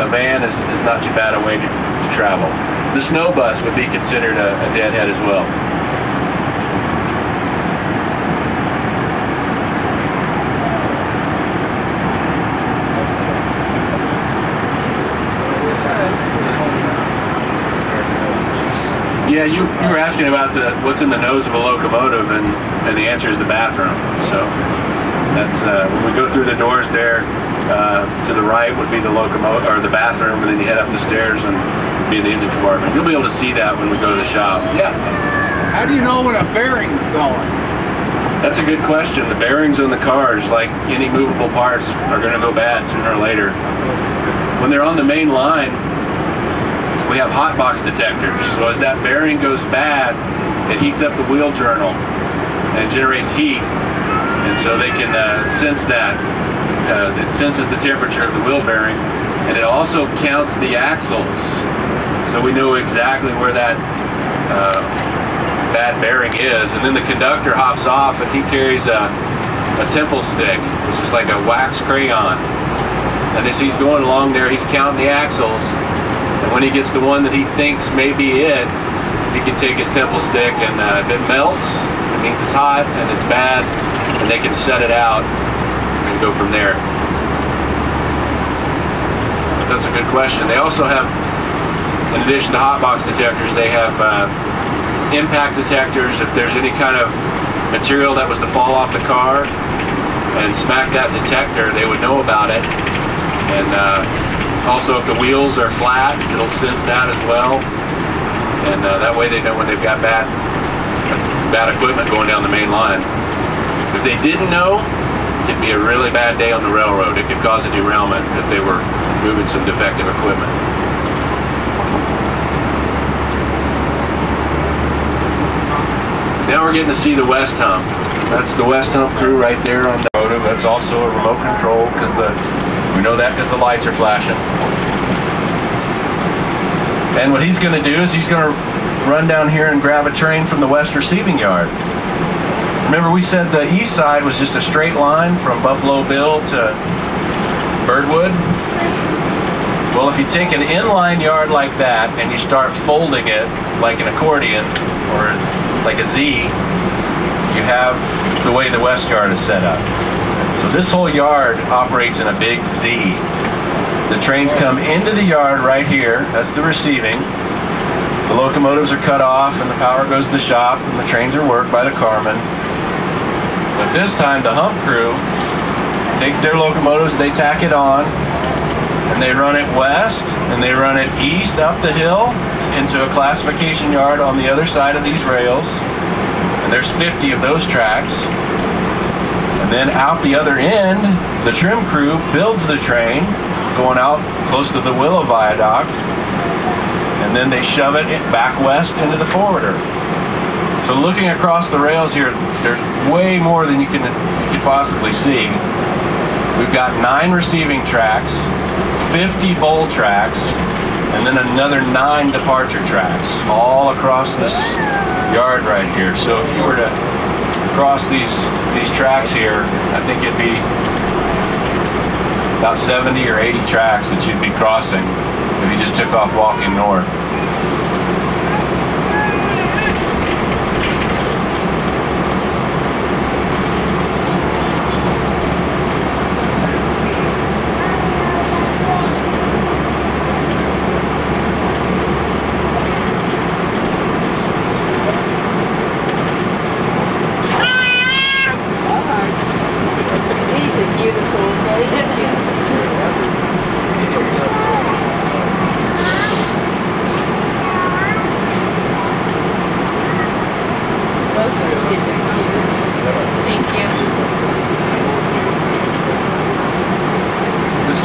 van is not too bad a way to travel. The snow bus would be considered a deadhead as well. Yeah, you were asking about what's in the nose of a locomotive, and the answer is the bathroom. So that's when we go through the doors there. To the right would be the locomotive or the bathroom, and then you head up the stairs and be in the engine compartment. You'll be able to see that when we go to the shop. Yeah. How do you know when a bearing's going? That's a good question. The bearings on the cars, like any movable parts, are going to go bad sooner or later. When they're on the main line, we have hot box detectors. So as that bearing goes bad, it heats up the wheel journal and generates heat, and so they can sense that. It senses the temperature of the wheel bearing, and it also counts the axles, so we know exactly where that bad bearing is. And then the conductor hops off and he carries a temple stick, which is like a wax crayon, and as he's going along there, he's counting the axles, and when he gets the one that he thinks may be it, he can take his temple stick, and if it melts, it means it's hot and it's bad, and they can set it out and go from there. That's a good question. They also have, in addition to hot box detectors, they have impact detectors. If there's any kind of material that was to fall off the car and smack that detector, they would know about it. And also if the wheels are flat, it'll sense that as well. And that way they know when they've got bad equipment going down the main line. If they didn't know, it could be a really bad day on the railroad. It could cause a derailment if they were moving some defective equipment. Now we're getting to see the West Hump. That's the West Hump crew right there on the motive. That's also a remote control because we know that because the lights are flashing. And what he's going to do is he's going to run down here and grab a train from the West Receiving Yard. Remember we said the east side was just a straight line from Buffalo Bill to Birdwood? Well, if you take an inline yard like that and you start folding it like an accordion or like a Z, you have the way the West Yard is set up. So this whole yard operates in a big Z. The trains come into the yard right here, that's the receiving. The locomotives are cut off and the power goes to the shop and the trains are worked by the carman. But this time the Hump crew takes their locomotives, they tack it on, and they run it west, and they run it east up the hill into a classification yard on the other side of these rails. And there's 50 of those tracks. And then out the other end, the trim crew builds the train going out close to the Willow Viaduct, and then they shove it back west into the forwarder. So looking across the rails here, there's way more than you could possibly see. We've got 9 receiving tracks, 50 bowl tracks, and then another 9 departure tracks, all across this yard right here. So if you were to cross these tracks here, I think it'd be about 70 or 80 tracks that you'd be crossing if you just took off walking north.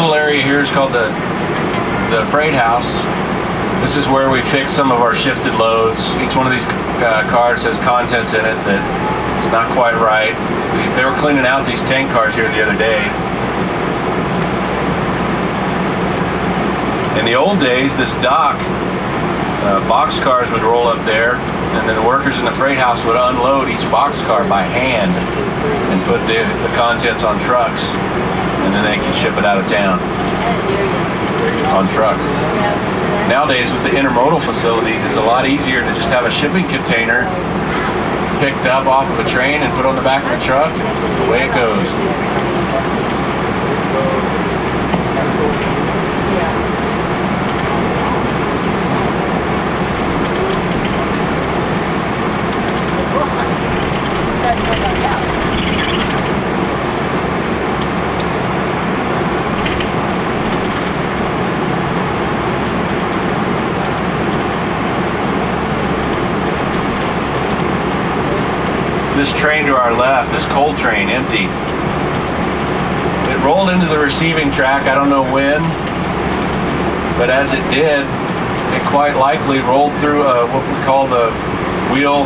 Little area here is called the freight house. This is where we fix some of our shifted loads. Each one of these cars has contents in it that is not quite right. They were cleaning out these tank cars here the other day, In the old days, this dock, box cars would roll up there, and then the workers in the freight house would unload each box car by hand and put the contents on trucks, and then they could ship it out of town on truck. Nowadays, with the intermodal facilities, it's a lot easier to just have a shipping container picked up off of a train and put on the back of a truck, and away it goes. This train to our left, this coal train, empty. It rolled into the receiving track, I don't know when, but as it did, it quite likely rolled through what we call the wheel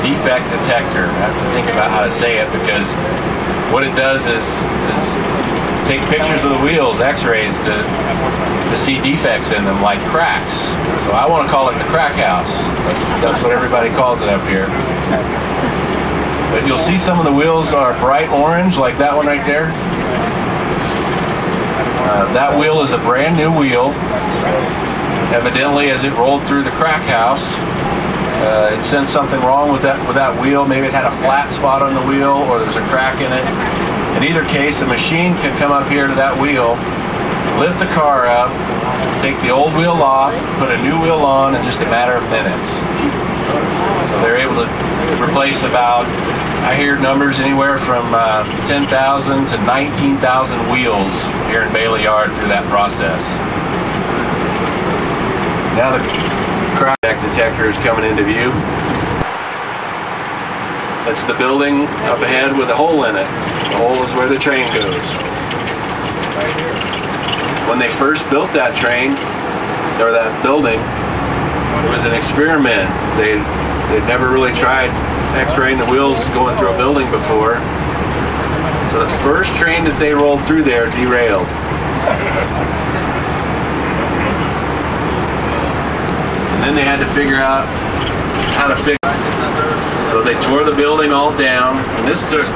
defect detector. I have to think about how to say it, because what it does is take pictures of the wheels, x-rays, to see defects in them, like cracks. So I want to call it the crack house. That's what everybody calls it up here. But you'll see some of the wheels are bright orange, like that one right there. That wheel is a brand new wheel. Evidently, as it rolled through the crack house, it sensed something wrong with that wheel. Maybe it had a flat spot on the wheel, or there's a crack in it. In either case, a machine can come up here to that wheel, lift the car up, take the old wheel off, put a new wheel on in just a matter of minutes. So they're able to replace about, I hear numbers anywhere from 10,000 to 19,000 wheels here in Bailey Yard through that process. Now the crack detector is coming into view. That's the building up ahead with a hole in it. The hole is where the train goes. When they first built that train, or that building, it was an experiment. They'd never really tried x-raying the wheels going through a building before. So the first train that they rolled through there derailed. And then they had to figure out how to fix it. So they tore the building all down, and this took,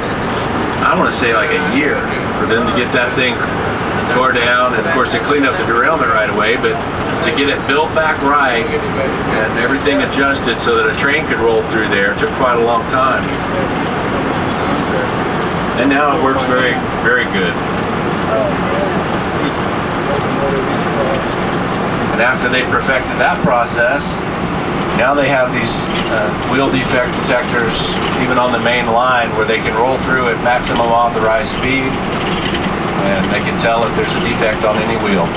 I want to say, like a year for them to get that thing tore down. And of course they cleaned up the derailment right away, but to get it built back right and everything adjusted so that a train could roll through there took quite a long time. And now it works very, very good. And after they perfected that process, now they have these wheel defect detectors even on the main line where they can roll through at maximum authorized speed, and they can tell if there's a defect on any wheel.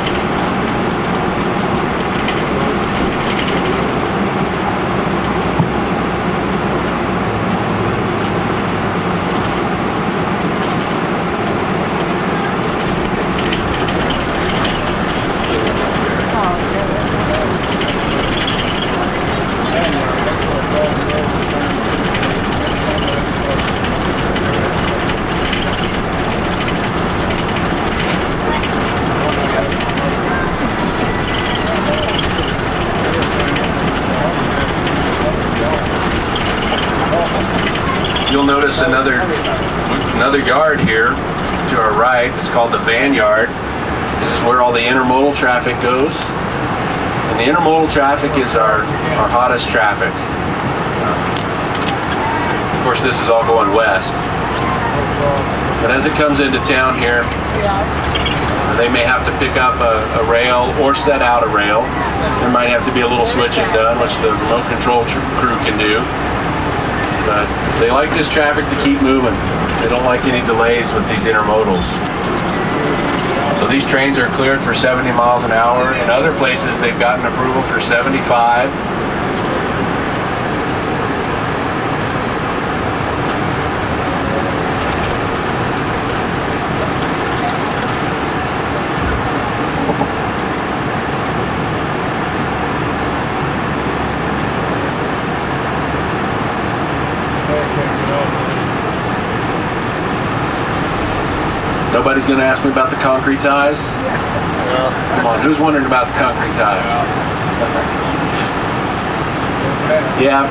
You'll notice another yard here to our right. It's called the van yard. This is where all the intermodal traffic goes. And the intermodal traffic is our hottest traffic. Of course, this is all going west. But as it comes into town here, they may have to pick up a rail or set out a rail. There might have to be a little switching done, which the remote control crew can do. But they like this traffic to keep moving. They don't like any delays with these intermodals. So these trains are cleared for 70 miles an hour. In other places, they've gotten approval for 75. Nobody's going to ask me about the concrete ties? Come on, who's wondering about the concrete ties? Yeah.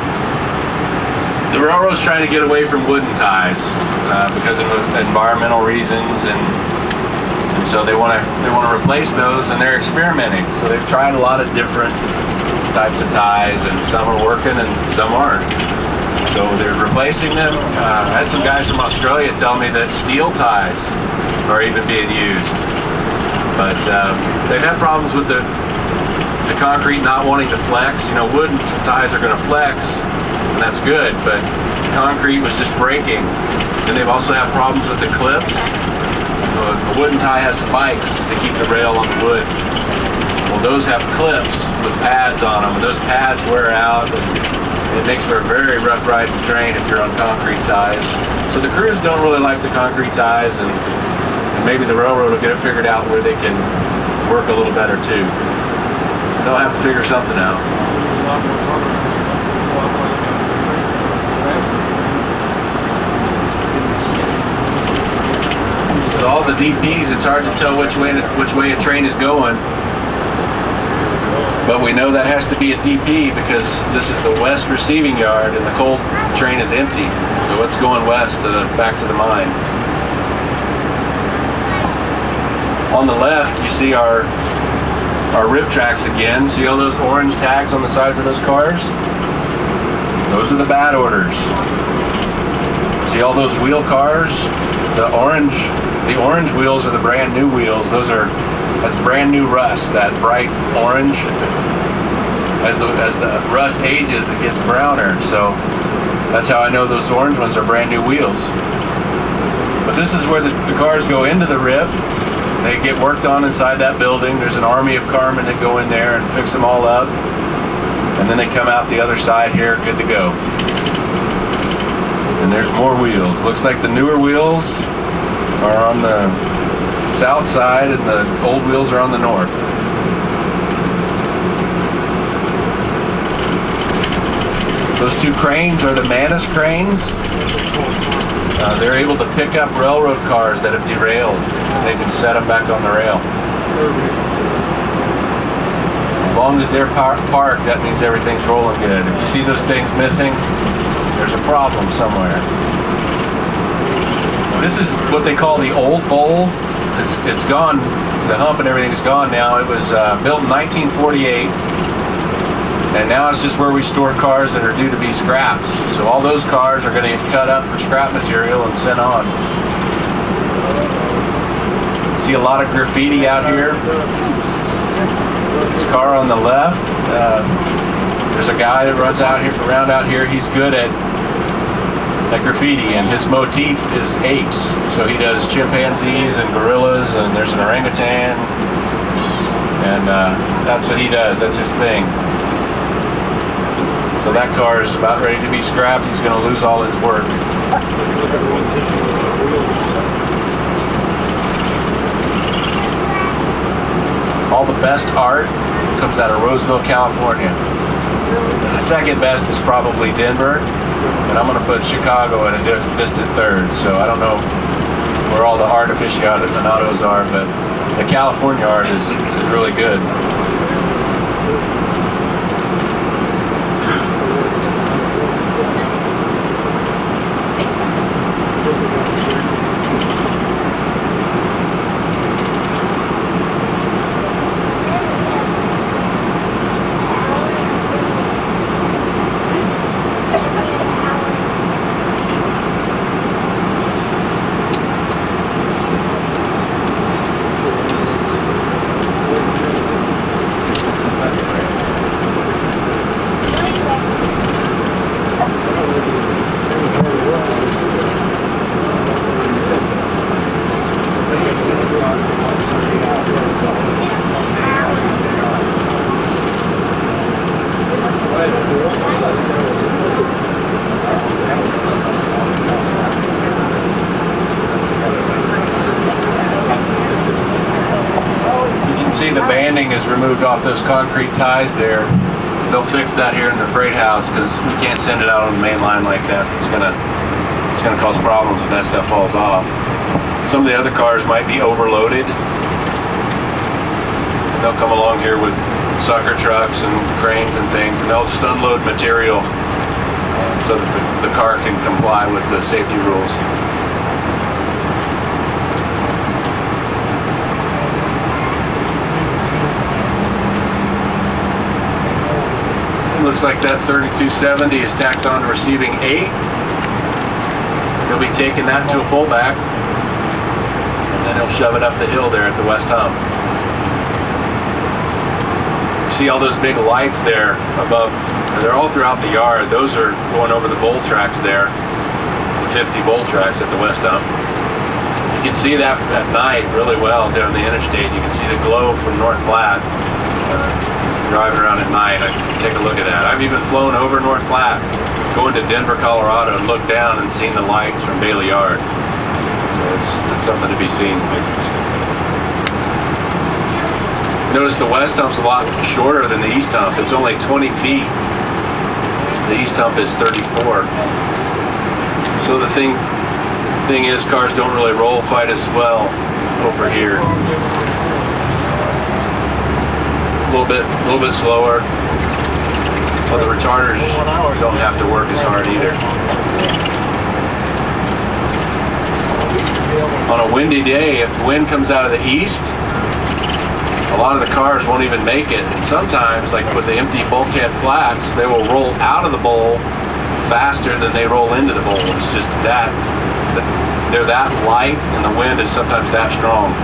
The railroad's trying to get away from wooden ties because of environmental reasons, and so they want to replace those, and they're experimenting. So they've tried a lot of different types of ties, and some are working and some aren't. So they're replacing them. I had some guys from Australia tell me that steel ties are even being used, but they've had problems with the concrete not wanting to flex. You know, wooden ties are going to flex, and that's good, but concrete was just breaking. And they've also had problems with the clips. A wooden tie has spikes to keep the rail on the wood. Well, those have clips with pads on them, and those pads wear out, and it makes for a very rough riding train if you're on concrete ties. So the crews don't really like the concrete ties, and maybe the railroad will get it figured out where they can work a little better too. They'll have to figure something out. With all the DPs, it's hard to tell which way a train is going. But we know that has to be a DP because this is the west receiving yard and the coal train is empty. So it's going west back to the mine. On the left, you see our rip tracks again. See all those orange tags on the sides of those cars? Those are the bad orders. See all those wheel cars? The orange wheels are the brand new wheels. That's brand new rust, that bright orange. As the rust ages, it gets browner. So that's how I know those orange ones are brand new wheels. But this is where the cars go into the rip. They get worked on inside that building. There's an army of carmen that go in there and fix them all up. And then they come out the other side here, good to go. And there's more wheels. Looks like the newer wheels are on the south side and the old wheels are on the north. Those two cranes are the Manus cranes. They're able to pick up railroad cars that have derailed. They can set them back on the rail. As long as they're parked, that means everything's rolling good. If you see those things missing, there's a problem somewhere. This is what they call the old bowl. It's gone. The hump and everything's gone now. It was built in 1948. And now it's just where we store cars that are due to be scrapped. So all those cars are going to get cut up for scrap material and sent on. See a lot of graffiti out here. This car on the left, there's a guy that runs around out here. He's good at graffiti, and his motif is apes. So he does chimpanzees and gorillas, and there's an orangutan, and that's what he does. That's his thing. So that car is about ready to be scrapped. He's going to lose all his work. All the best art comes out of Roseville, California. The second best is probably Denver, and I'm going to put Chicago at a distant third. So I don't know where all the art aficionados are, but the California art is really good. The banding is removed off those concrete ties there. They'll fix that here in the freight house because we can't send it out on the main line like that. It's gonna cause problems if that stuff falls off. Some of the other cars might be overloaded. they'll come along here with sucker trucks and cranes and things, and they'll just unload material so that the car can comply with the safety rules. Looks like that 3270 is tacked on to receiving 8. He'll be taking that to a pullback, and then he'll shove it up the hill there at the West Hump. See all those big lights there above, they're all throughout the yard. Those are going over the bowl tracks there, the 50 bowl tracks at the West Hump. You can see that at night really well down the interstate. You can see the glow from North Platte driving around at night. I can take a look at that. I've even flown over North Platte, going to Denver, Colorado, and looked down and seen the lights from railyard. So it's something to be seen. Notice the West Hump's a lot shorter than the East Hump. It's only 20 feet. The East Hump is 34. So the thing is, cars don't really roll quite as well over here. A little bit slower. Well, the retarders don't have to work as hard either. On a windy day, if the wind comes out of the east, a lot of the cars won't even make it. And sometimes, like with the empty bulkhead flats, they will roll out of the bowl faster than they roll into the bowl. It's just that, they're that light and the wind is sometimes that strong.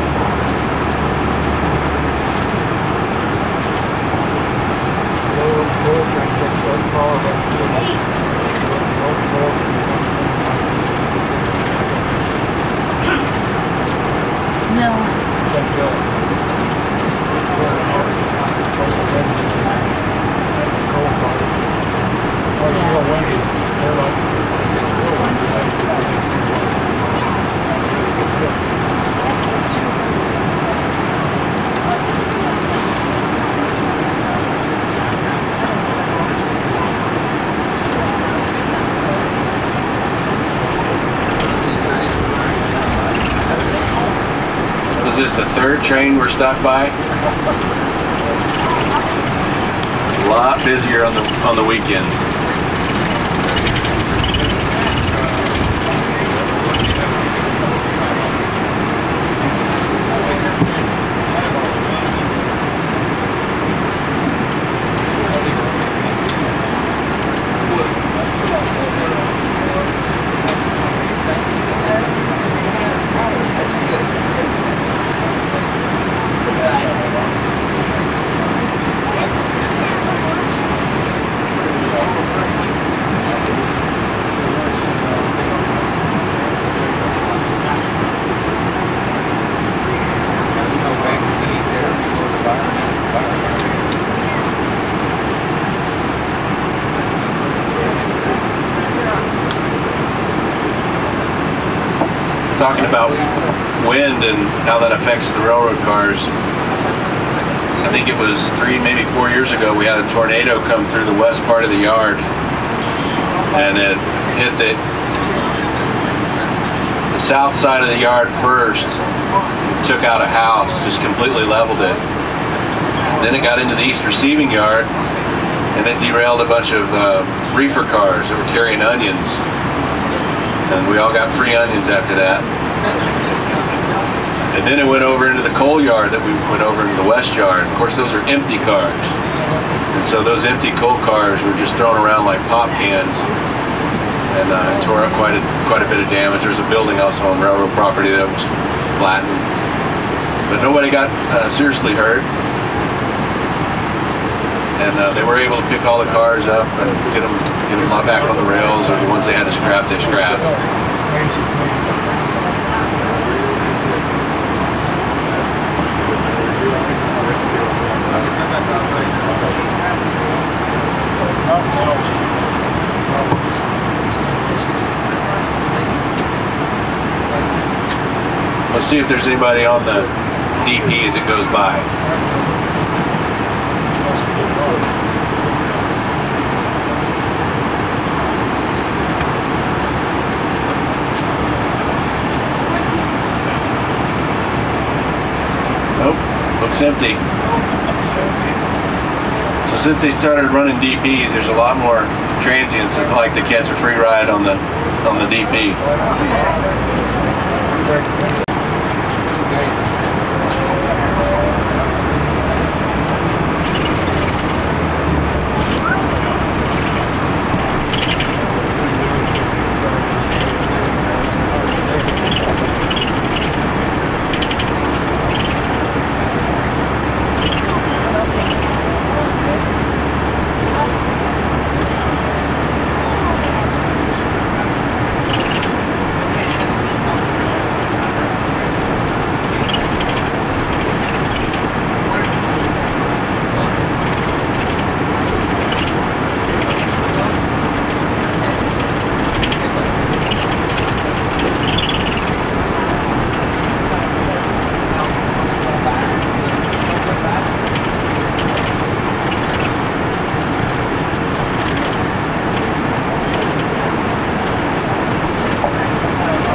Is this the third train we're stopped by? It's a lot busier on the weekends. Talking about wind and how that affects the railroad cars. I think it was 3, maybe 4 years ago, we had a tornado come through the west part of the yard, and it hit the south side of the yard first, took out a house, just completely leveled it. Then it got into the east receiving yard, and it derailed a bunch of reefer cars that were carrying onions. And we all got free onions after that. And then it went over into the coal yard that we went over into the west yard. Of course, those are empty cars. And so those empty coal cars were just thrown around like pop cans. And it tore up quite a bit of damage. There's a building also on railroad property that was flattened. But nobody got seriously hurt. And they were able to pick all the cars up and get them back on the rails, or the ones they had to scrap, they scrapped. Let's see if there's anybody on the DP as it goes by. Nope, looks truck's empty. So since they started running DPs, there's a lot more transients that like to catch a free ride on the DP.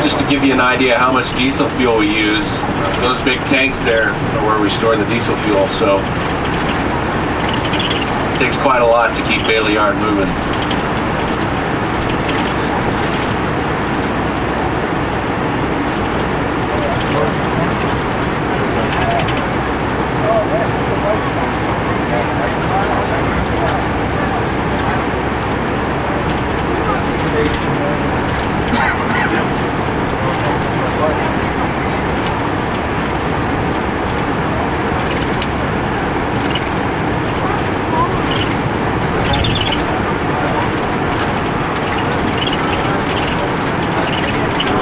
Just to give you an idea how much diesel fuel we use, those big tanks there are where we store the diesel fuel, so it takes quite a lot to keep Railyard moving.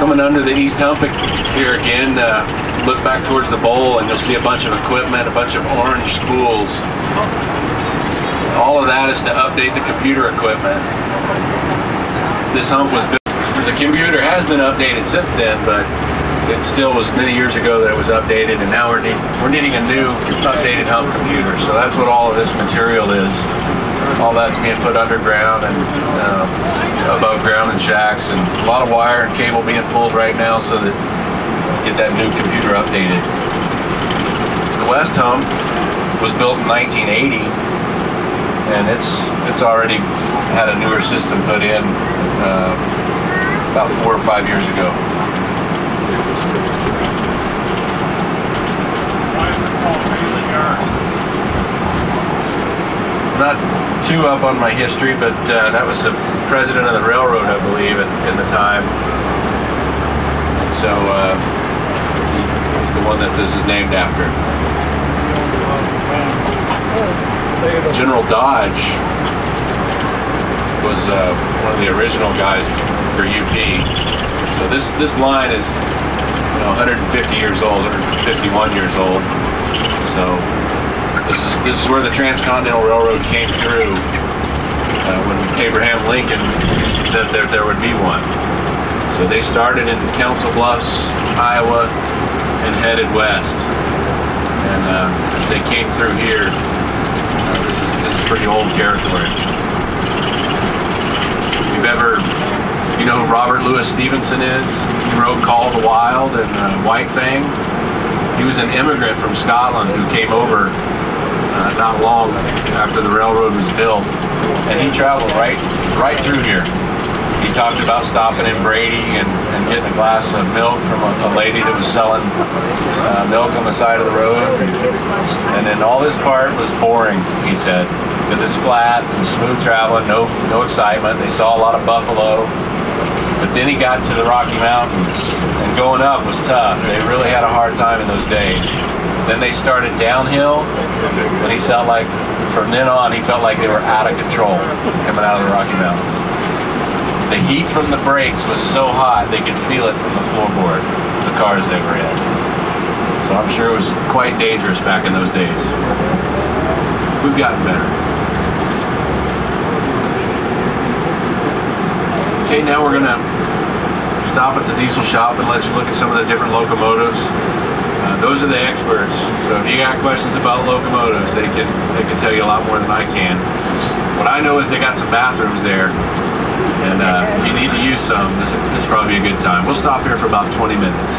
Coming under the East Hump here again, look back towards the bowl and you'll see a bunch of equipment, a bunch of orange spools. All of that is to update the computer equipment. This hump was built, the computer has been updated since then, but it still was many years ago that it was updated, and now we're needing a new updated hump computer. So that's what all of this material is. All that's being put underground and above ground in shacks, and a lot of wire and cable being pulled right now so that get that new computer updated. The West Hump was built in 1980, and it's already had a newer system put in about 4 or 5 years ago. Not too up on my history, but that was the president of the railroad, I believe, in the time. And so he's the one that this is named after. General Dodge was one of the original guys for UP. So this line is 150 years old, 151 years old. So this is where the Transcontinental Railroad came through when Abraham Lincoln said there would be one. So they started in Council Bluffs, Iowa, and headed west. And as they came through here, this is pretty old territory. You know who Robert Louis Stevenson is? He wrote Call of the Wild and White Fang. He was an immigrant from Scotland who came over not long after the railroad was built, and he traveled right through here. He talked about stopping in Brady and getting a glass of milk from a lady that was selling milk on the side of the road. And then all this part was boring, he said, because it's flat and smooth traveling, no excitement. They saw a lot of buffalo. But then he got to the Rocky Mountains, and going up was tough. They really had a hard time in those days. Then they started downhill, and he felt like, from then on, he felt like they were out of control coming out of the Rocky Mountains. The heat from the brakes was so hot, they could feel it from the floorboard, the cars they were in. So I'm sure it was quite dangerous back in those days. We've gotten better. Okay, now we're gonna stop at the diesel shop and let you look at some of the different locomotives. Those are the experts. So if you got questions about locomotives, they can tell you a lot more than I can. What I know is they got some bathrooms there, and if you need to use some, this is probably a good time. We'll stop here for about 20 minutes.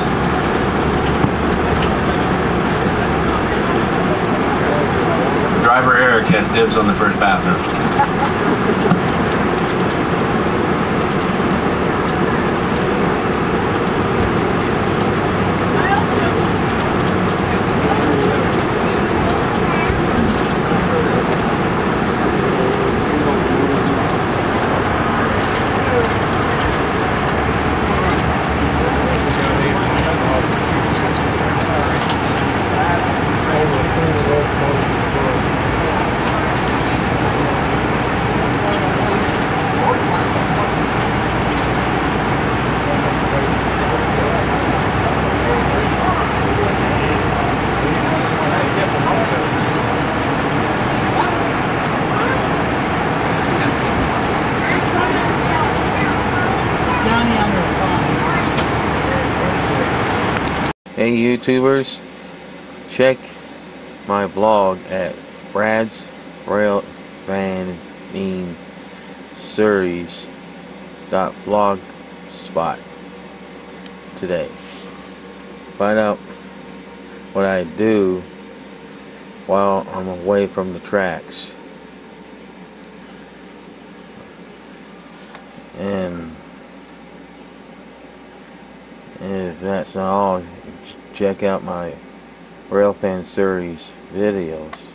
Eric has dibs on the first bathroom. Hey YouTubers, check my blog at Brad's Rail Van Mean Series.blogspot today. Find out what I do while I'm away from the tracks. And if that's not all, check out my Railfan series videos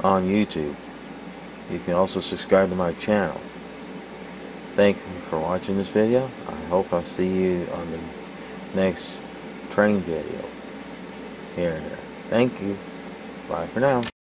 on YouTube. You can also subscribe to my channel. Thank you for watching this video. I hope I'll see you on the next train video here and there. Thank you. Bye for now.